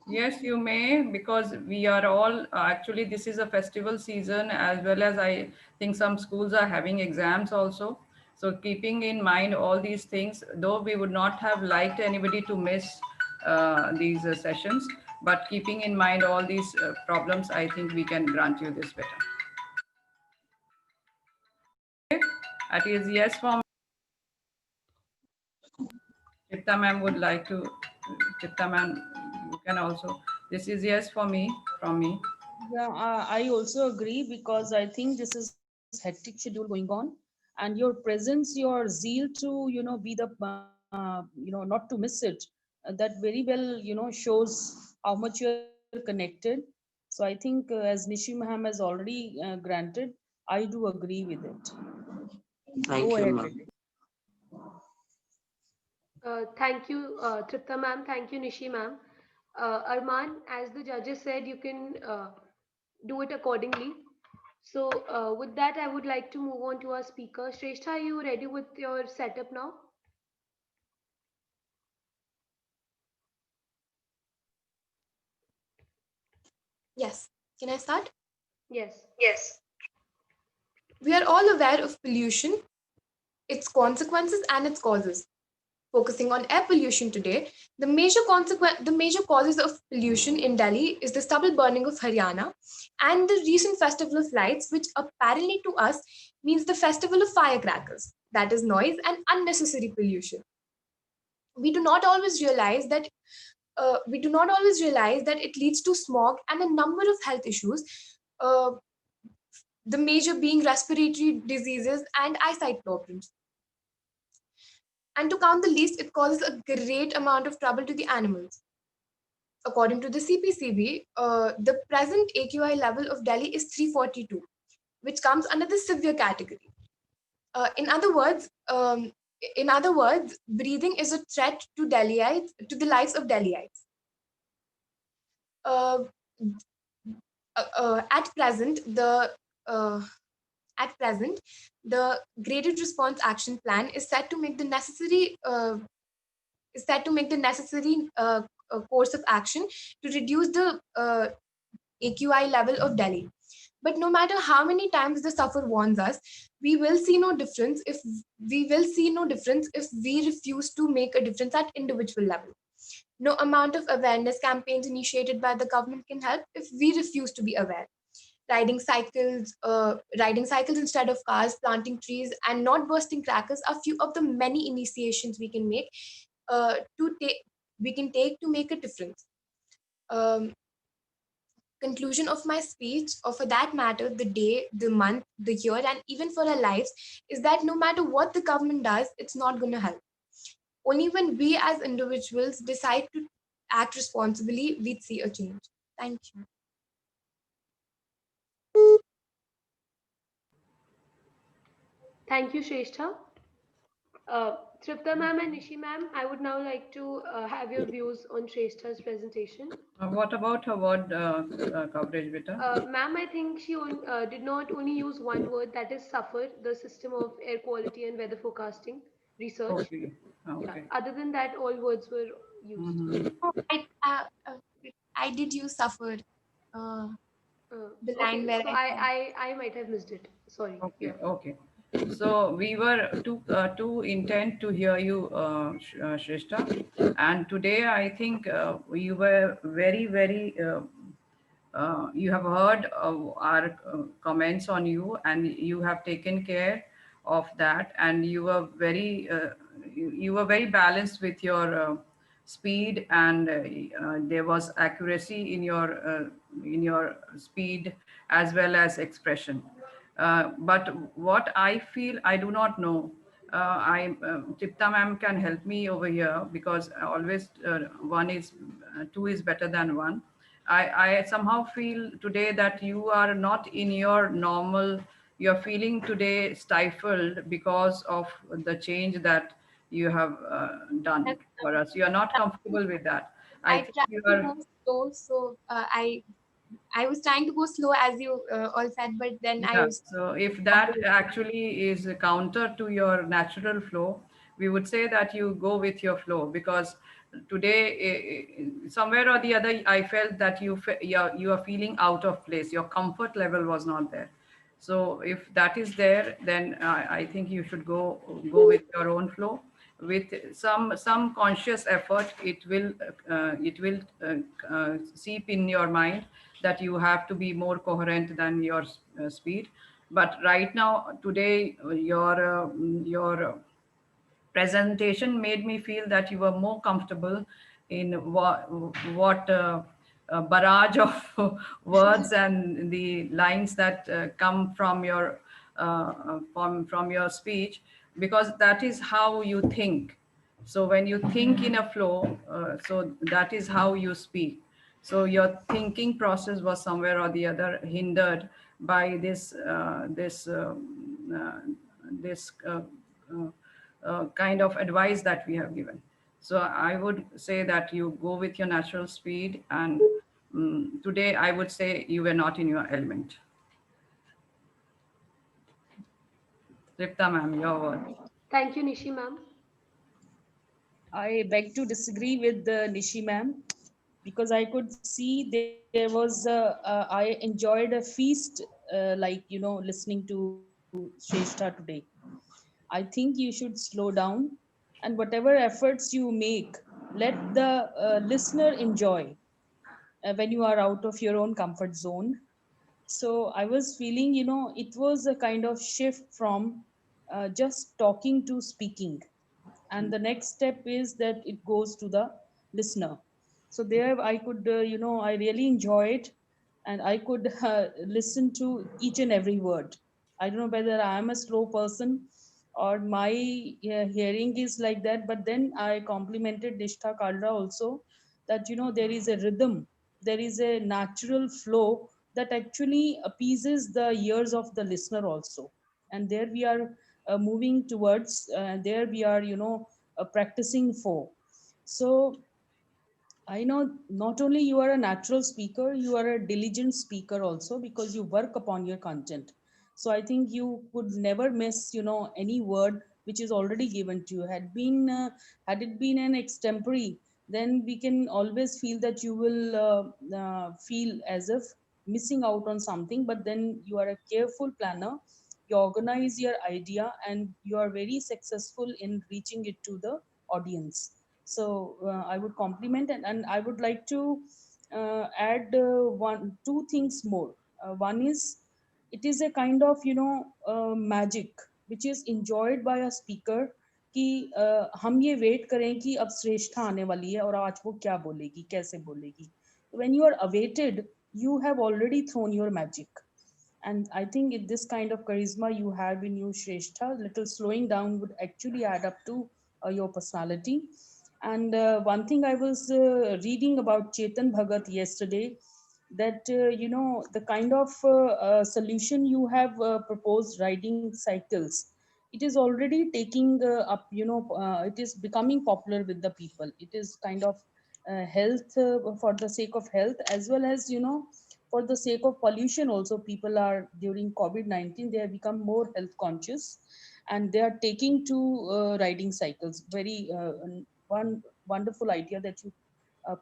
Yes, you may, because we are all actually, this is a festival season, as well as I think some schools are having exams also. So keeping in mind all these things, though we would not have liked anybody to miss these sessions, but keeping in mind all these problems, I think we can grant you this better. Okay? That is yes for Chipta ma'am would like to, Chipta ma'am, you can also, this is yes for me, from me. Yeah, I also agree because I think this is hectic schedule going on, and your presence, your zeal to be the not to miss it. That very well shows how much you're connected. So I think as Nishi Ma'am has already granted, I do agree with it. Go Thank you, ahead ma'am. with it. Thank you, Tripta ma'am. Thank you, Nishi ma'am. Arman, as the judges said, you can do it accordingly. So with that, I would like to move on to our speaker. Shrestha, are you ready with your setup now? Yes. Can I start? Yes. Yes. We are all aware of pollution, its consequences and its causes. Focusing on air pollution today, the major causes of pollution in Delhi is the stubble burning of Haryana and the recent festival of lights, which apparently to us means the festival of firecrackers, that is noise and unnecessary pollution. We do not always realize that it leads to smog and a number of health issues, uh, the major being respiratory diseases and eyesight problems. And to count the least, it causes a great amount of trouble to the animals. According to the CPCB, the present AQI level of Delhi is 342, which comes under the severe category. Uh, in other words, um, in other words, breathing is a threat to to the lives of Delhiites. Uh, at present, uh, at present, the graded response action plan is set to make the necessary course of action to reduce the AQI level of Delhi. But no matter how many times the suffer warns us, we will see no difference if we refuse to make a difference at individual level. No amount of awareness campaigns initiated by the government can help if we refuse to be aware. Riding cycles instead of cars, planting trees, and not bursting crackers are few of the many initiations to take we can take to make a difference. Um, Conclusion of my speech, or for that matter, the day, the month, the year, and even for our lives, is that no matter what the government does, it's not going to help. Only when we as individuals decide to act responsibly, we see a change. Thank you. Thank you, Shrestha. Tripta ma'am and Nishi ma'am, I would now like to have your views on Shrestha's presentation. What about her word coverage, beta? Ma'am, I think she did not only use one word, that is suffer, the system of air quality and weather forecasting research. Okay. Yeah. Okay. Other than that, all words were used. Mhm. Oh, I did use suffer. Uh, the line Okay, where so I said. I might have missed it. Sorry. Okay, Yeah. okay. So we were too intent to hear you, Shrestha. And today I think you were you have heard our comments on you, and you have taken care of that, and you were very balanced with your speed, and there was accuracy in your speed as well as expression. But what I feel, I do not know. Tipta ma'am can help me over here, because always two is better than one. I somehow feel today that you are not in your normal, you're feeling today stifled because of the change that you have done for us. You are not comfortable with that. I I think tried you to are. go slow, so I was trying to go slow as you all said, but then I Yeah, was. so if that actually is a counter to your natural flow, we would say that you go with your flow, because today, somewhere or the other, I felt that you are feeling out of place. Your comfort level was not there. So if that is there, then I think you should go with your own flow. With some conscious effort, it will seep in your mind that you have to be more coherent than your speed. But right now, today, your presentation made me feel that you were more comfortable in what barrage of words and the lines that come from your speech, because that is how you think. So when you think in a flow, so that is how you speak. So your thinking process was somewhere or the other hindered by this kind of advice that we have given. So I would say that you go with your natural speed, and today I would say you were not in your element. Tripta ma'am, your word. Thank you, Nishi ma'am. I beg to disagree with Nishi ma'am, because I could see there was I enjoyed a feast, like listening to Shrestha today. I think you should slow down, and whatever efforts you make, let the listener enjoy when you are out of your own comfort zone. So I was feeling, it was a kind of shift from just talking to speaking. And the next step is that it goes to the listener. So there I could, I really enjoyed, and I could listen to each and every word. I don't know whether I am a slow person or my hearing is like that, but then I complimented Nishtha Kalra also, that there is a rhythm, there is a natural flow that actually appeases the ears of the listener also. And there we are moving towards, there we are practicing for. So I know not only you are a natural speaker, you are a diligent speaker also, because you work upon your content. So I think you could never miss, any word which is already given to you. Had it been an extempore, then we can always feel that you will feel as if missing out on something. But then you are a careful planner. You organize your idea, and you are very successful in reaching it to the audience. So I would compliment, and I would like to add two things more. One is, it is a kind of magic which is enjoyed by a speaker, कि हम ये wait करें कि अब श्रेष्ठा आने वाली है और आज वो क्या बोलेगी, कैसे बोलेगी. When you are awaited, you have already thrown your magic. And I think this kind of charisma you have in you, Shrestha, little slowing down would actually add up to your personality. And one thing I was reading about Chetan Bhagat yesterday, that the kind of solution you have proposed, riding cycles, it is already taking up, it is becoming popular with the people. It is kind of health, for the sake of health, as well as, for the sake of pollution also. People are, during COVID-19, they have become more health conscious, and they are taking to riding cycles. Very one wonderful idea that you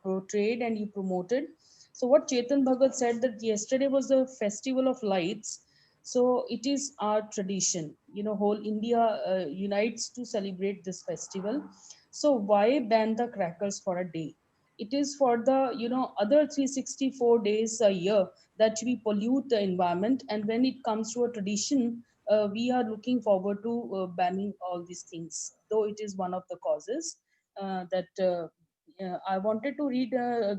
portrayed and you promoted. So what Chetan Bhagat said, that yesterday was the festival of lights. So it is our tradition. Whole India unites to celebrate this festival. So why ban the crackers for a day? It is for the, other 364 days a year that we pollute the environment. And when it comes to a tradition, we are looking forward to banning all these things, though it is one of the causes that I wanted to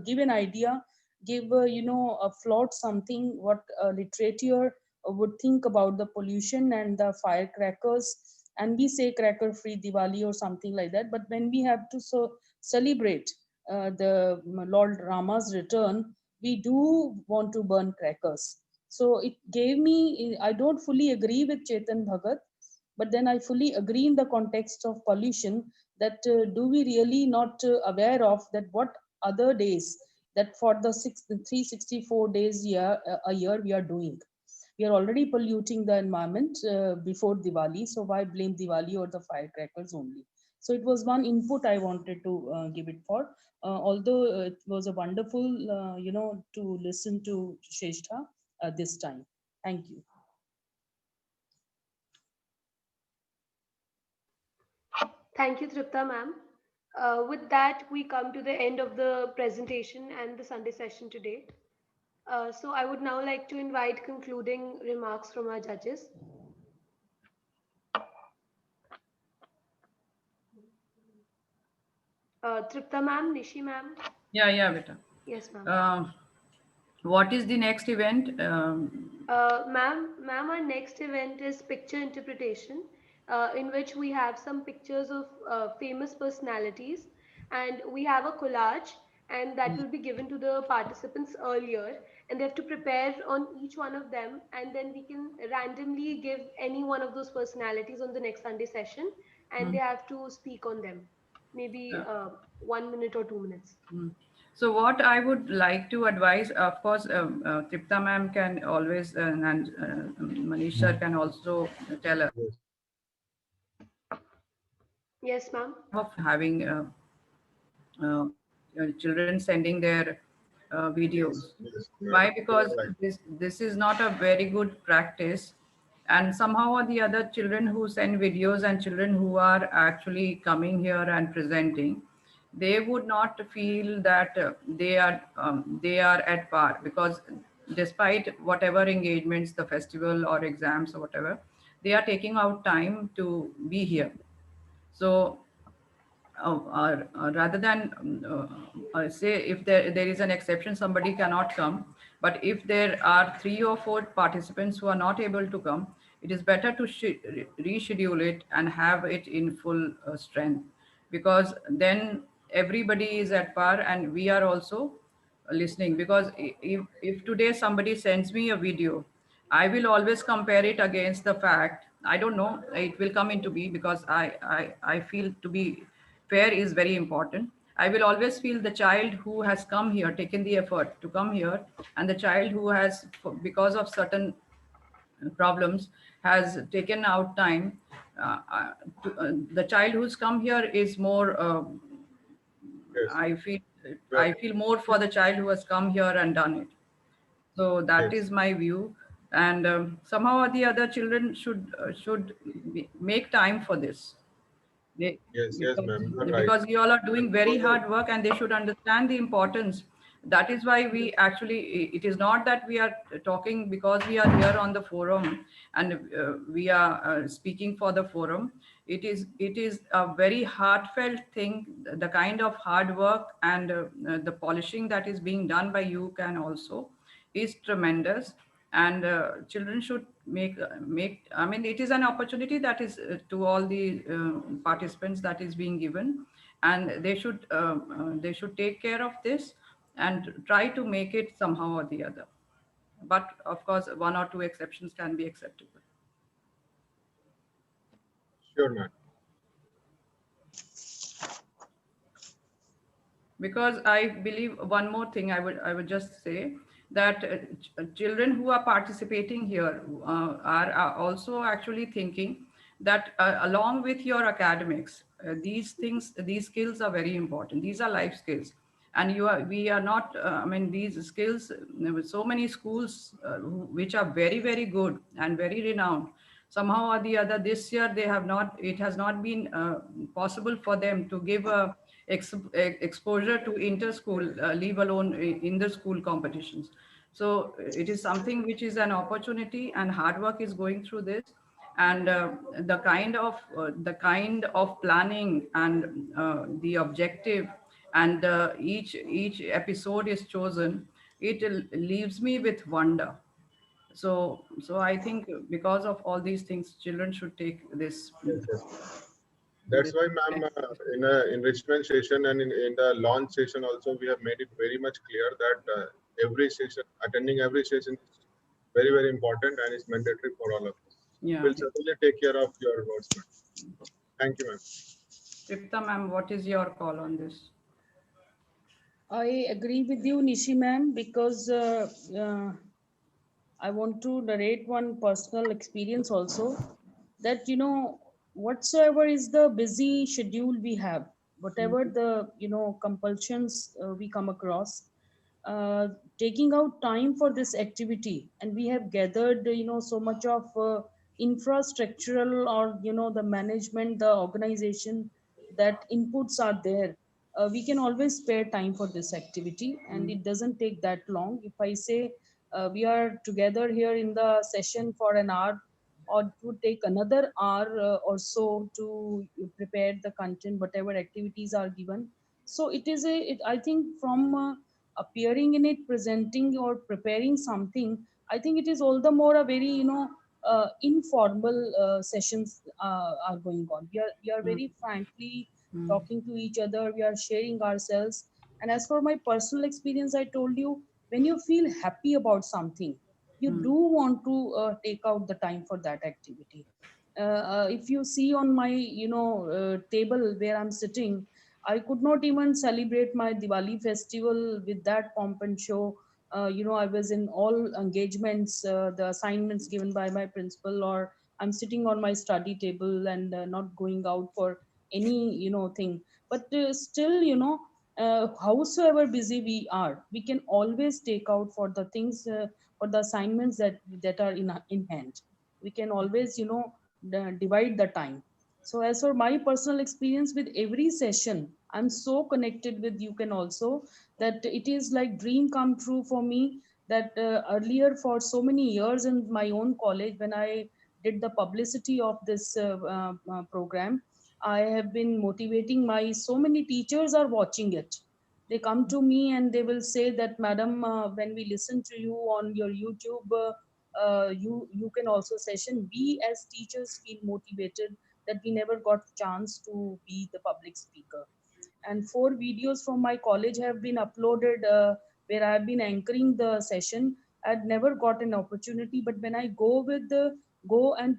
give an idea, give, a float something what literature would think about the pollution and the firecrackers. And we say cracker free Diwali or something like that. But when we have to celebrate the Lord Rama's return, we do want to burn crackers. So it gave me, I don't fully agree with Chetan Bhagat, but then I fully agree in the context of pollution, that do we really not aware of that what other days, that for the 364 days a year we are doing. We are already polluting the environment before Diwali, so why blame Diwali or the firecrackers only? So it was one input I wanted to give it for. Although it was a wonderful, to listen to Shrestha this time. Thank you. Thank you, Tripta ma'am. With that, we come to the end of the presentation and the Sunday session today. So I would now like to invite concluding remarks from our judges. Tripta ma'am, Nishi ma'am. Yeah, beta. Yes, ma'am. What is the next event? Ma'am, our next event is picture interpretation, in which we have some pictures of famous personalities, and we have a collage, and that will be given to the participants earlier, and they have to prepare on each one of them, and then we can randomly give any one of those personalities on the next Sunday session, and they have to speak on them, maybe 1 minute or 2 minutes. So what I would like to advise, of course, Tripta ma'am can always, and Manish sir can also tell us. Yes, ma'am. Of having children sending their videos. Why? Because this is not a very good practice, and somehow or the other, children who send videos and children who are actually coming here and presenting, they would not feel that they are at par, because despite whatever engagements, the festival or exams or whatever, they are taking out time to be here. So rather than say, if there is an exception, somebody cannot come, but if there are 3 or 4 participants who are not able to come, it is better to reschedule it and have it in full strength, because then everybody is at par and we are also listening. Because if today somebody sends me a video, I will always compare it against the fact, I don't know, it will come into me, because I feel to be fair is very important. I will always feel the child who has come here, taken the effort to come here, and the child who has, because of certain problems, has taken out time. The child who's come here is more, I feel, I feel more for the child who has come here and done it. So that is my view. And somehow or the other, children should make time for this. Yes, ma'am. Right. Because you all are doing very hard work, and they should understand the importance. That is why we actually, it is not that we are talking because we are here on the forum and we are speaking for the forum. It is a very heartfelt thing. The kind of hard work and the polishing that is being done by you can also is tremendous. And children should make, I mean, it is an opportunity that is to all the participants that is being given, and they should take care of this and try to make it somehow or the other. But of course, 1 or 2 exceptions can be acceptable. Sure, ma'am. Because I believe one more thing I would just say that children who are participating here are also actually thinking that along with your academics, these things, these skills are very important. These are life skills, and we are not. I mean, these skills. There were so many schools which are very very good and very renowned. Somehow or the other, this year they have not. It has not been possible for them to give a exposure to inter-school, leave alone in the school competitions. So it is something which is an opportunity, and hard work is going through this. And the kind of planning and the objective, and each episode is chosen. It leaves me with wonder. So I think because of all these things, children should take this. Yes, yes. That's why, ma'am, in a enrichment session and in the launch session also, we have made it very much clear that every session, attending every session is very, very important and is mandatory for all of us. Yeah. We'll certainly take care of your words, ma'am. Thank you, ma'am. Tripta ma'am, what is your call on this? I agree with you, Nishi ma'am, because I want to narrate one personal experience also, that whatsoever is the busy schedule we have, whatever the compulsions we come across, uh, taking out time for this activity, and we have gathered so much of infrastructural, or the management, the organization, that inputs are there. We can always spare time for this activity, and it doesn't take that long. If I say we are together here in the session for an hour, or it would take another hour or so to prepare the content, whatever activities are given. So I think from appearing in it, presenting or preparing something, I think it is all the more a very informal sessions are going on. We are very frankly talking to each other, we are sharing ourselves. And as for my personal experience, I told you, when you feel happy about something, you do want to take out the time for that activity. If you see on my table where I'm sitting, I could not even celebrate my Diwali festival with that pomp and show. I was in all engagements, the assignments given by my principal, or I'm sitting on my study table and not going out for any thing. But still, howsoever busy we are, we can always take out for the things, for the assignments that are in hand. We can always divide the time. So as for my personal experience with every session, I'm so connected with you can also, that it is like dream come true for me, that earlier for so many years in my own college, when I did the publicity of this program, I have been motivating my, so many teachers are watching it. They come to me and they will say that, madam, when we listen to you on your YouTube, you can also session. We as teachers feel motivated that we never got chance to be the public speaker. And 4 videos from my college have been uploaded, where I have been anchoring the session. I'd never got an opportunity, but when I go and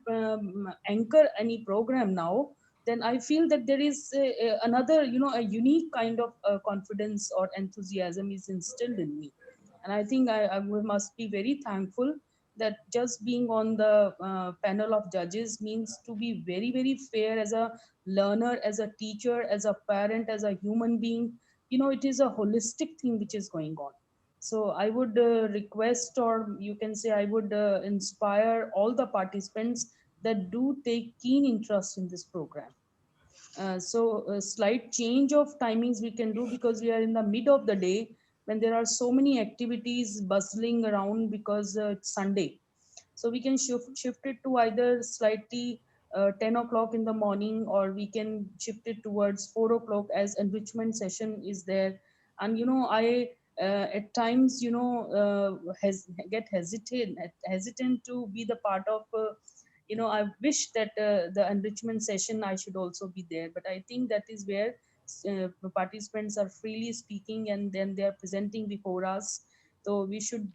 anchor any program now, then I feel that there is another, a unique kind of confidence or enthusiasm is instilled in me. And I think I must be very thankful that just being on the panel of judges means to be very, very fair as a learner, as a teacher, as a parent, as a human being. It is a holistic thing which is going on. So I would request, or you can say, I would inspire all the participants that do take keen interest in this program. So a slight change of timings we can do, because we are in the mid of the day when there are so many activities bustling around, because it's Sunday. So we can shift it to either slightly 10 o'clock in the morning, or we can shift it towards 4 o'clock, as enrichment session is there. And I at times get hesitant to be the part of I wish that the enrichment session I should also be there, but I think that is where participants are freely speaking and then they are presenting before us. So we should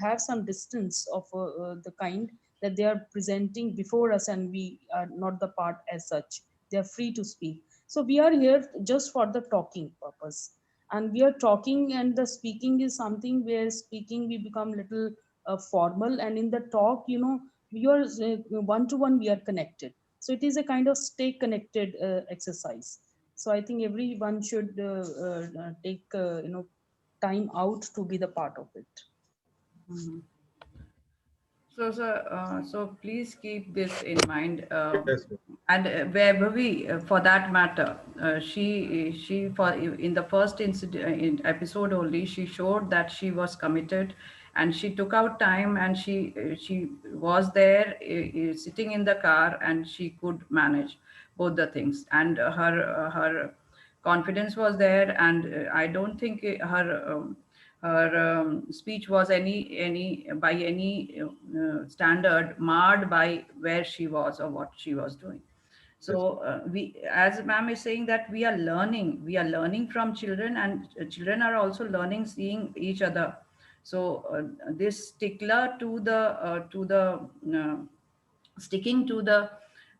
have some distance of the kind that they are presenting before us and we are not the part as such. They are free to speak. So we are here just for the talking purpose. And we are talking, and the speaking is something where speaking we become little formal, and in the talk, we are one to one, we are connected. So it is a kind of stay connected exercise. So I think everyone should take time out to be the part of it. Mhm. So, sir, so please keep this in mind. Yes, ma'am. And Vaibhavi, for that matter, she for in the first incident in episode only, she showed that she was committed, and she took out time, and she was there sitting in the car, and she could manage both the things, and her confidence was there, and I don't think her speech was any by any standard marred by where she was or what she was doing. Yes, So we, as ma'am is saying, that we are learning from children, and children are also learning seeing each other. So this stickler to the uh, sticking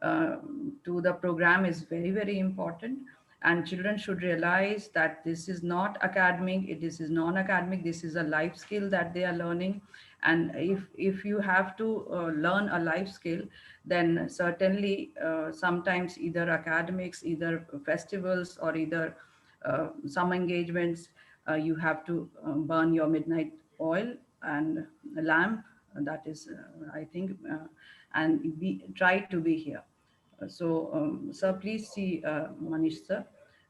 uh, to the program is very, very important. And children should realize that this is not academic, this is non-academic, this is a life skill that they are learning. And if you have to learn a life skill, then certainly sometimes either academics, either festivals, or either some engagements, you have to burn your midnight oil and lamp. That is, I think, and we try to be here. So, sir, please see, Manish, sir.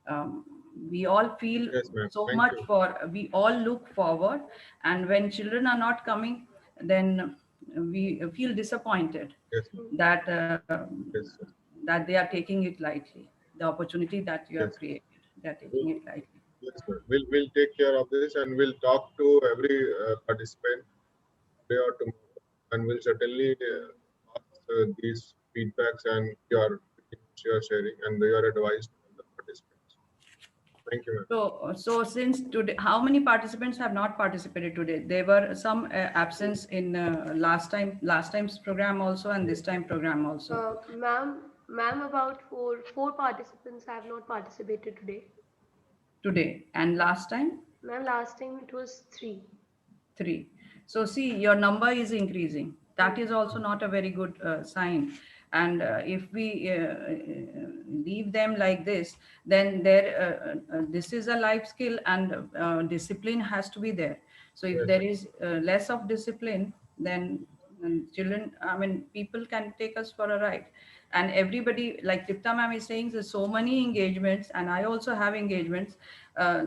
Um, we all feel yes, ma'am. so Thank much you. we all look forward, and when children are not coming, then we feel disappointed Yes, ma'am. that Yes, yes, that they are taking it lightly. The opportunity that you have yes. created, they are taking We'll, it lightly. yes, ma'am. We'll take care of this, and we'll talk to every participant today or tomorrow, and we'll certainly ask these feedbacks and your opinions you are sharing and your advice to all the participants. Thank you, ma'am. So since today, how many participants have not participated today? There were some absence in last time's program also, and this time program also. Ma'am, about four participants have not participated today. Today and last time, Ma'am, last time it was three. 3. So see, your number is increasing. That is also not a very good sign. And if we leave them like this, then this is a life skill, and discipline has to be there. So if Yes, there is less of discipline, then children, I mean, people can take us for a ride. And everybody, like Tripta ma'am is saying, there's so many engagements, and I also have engagements.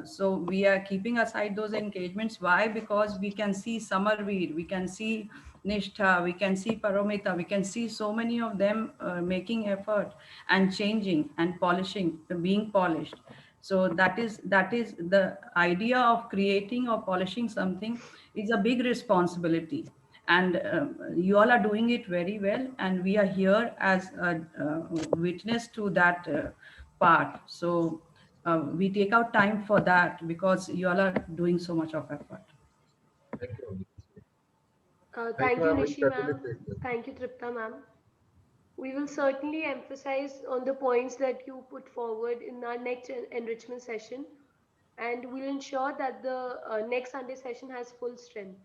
So we are keeping aside those engagements. Why? Because we can see Samarveer, we can see Nishtha, we can see Paromita, we can see so many of them making effort and changing and polishing, being polished. So that is the idea of creating or polishing something is a big responsibility. And you all are doing it very well, and we are here as a witness to that part. So we take out time for that because you all are doing so much of effort. thank you. Thank you, Thank you, ma'am. We'll Nishi certainly ma'am. take this. Thank you, Tripta ma'am. We will certainly emphasize on the points that you put forward in our next enrichment session, and we'll ensure that the next Sunday session has full strength.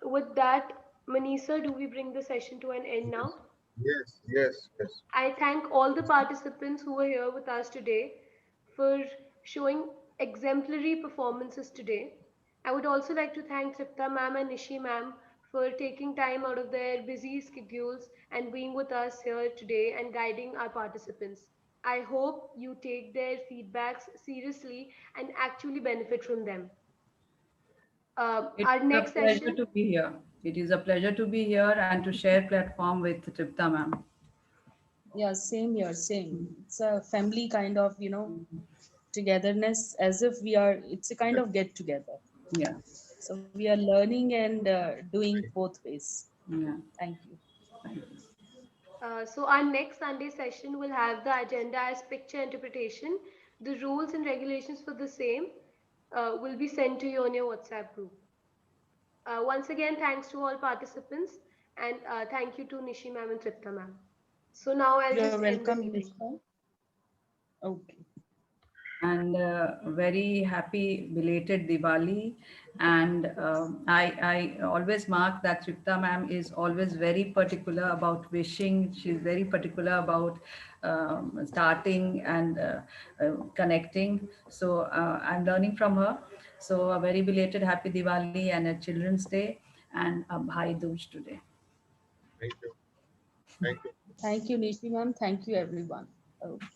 With that, Manisa, do we bring the session to an end Yes, now? yes, yes, yes. I thank all the participants who were here with us today for showing exemplary performances today. I would also like to thank Tripta ma'am and Nishi ma'am for taking time out of their busy schedules and being with us here today and guiding our participants. I hope you take their feedbacks seriously and actually benefit from them. It Our is a next pleasure session. to be here. It is a pleasure to be here and to share platform with Tripta ma'am. Yeah, same here, same. It's a family kind of, togetherness, as if it's a kind of get together. Yeah, So we are learning and doing both ways. yeah. Thank you. Thank you. So our next Sunday session will have the agenda as picture interpretation. The rules and regulations for the same will be sent to you on your WhatsApp group. Once again, thanks to all participants. And thank you to Nishi ma'am and Tripta ma'am. So now I'll You're just end the welcome, meeting. Nisha. Okay. And very happy belated Diwali. And I always mark that Tripta ma'am is always very particular about wishing. She's very particular about starting and connecting. So I'm learning from her. So a very belated happy Diwali and a Children's Day and a Bhai Dooj today. Thank you. Thank you. Thank you, Nishi ma'am. Thank you, everyone. Okay.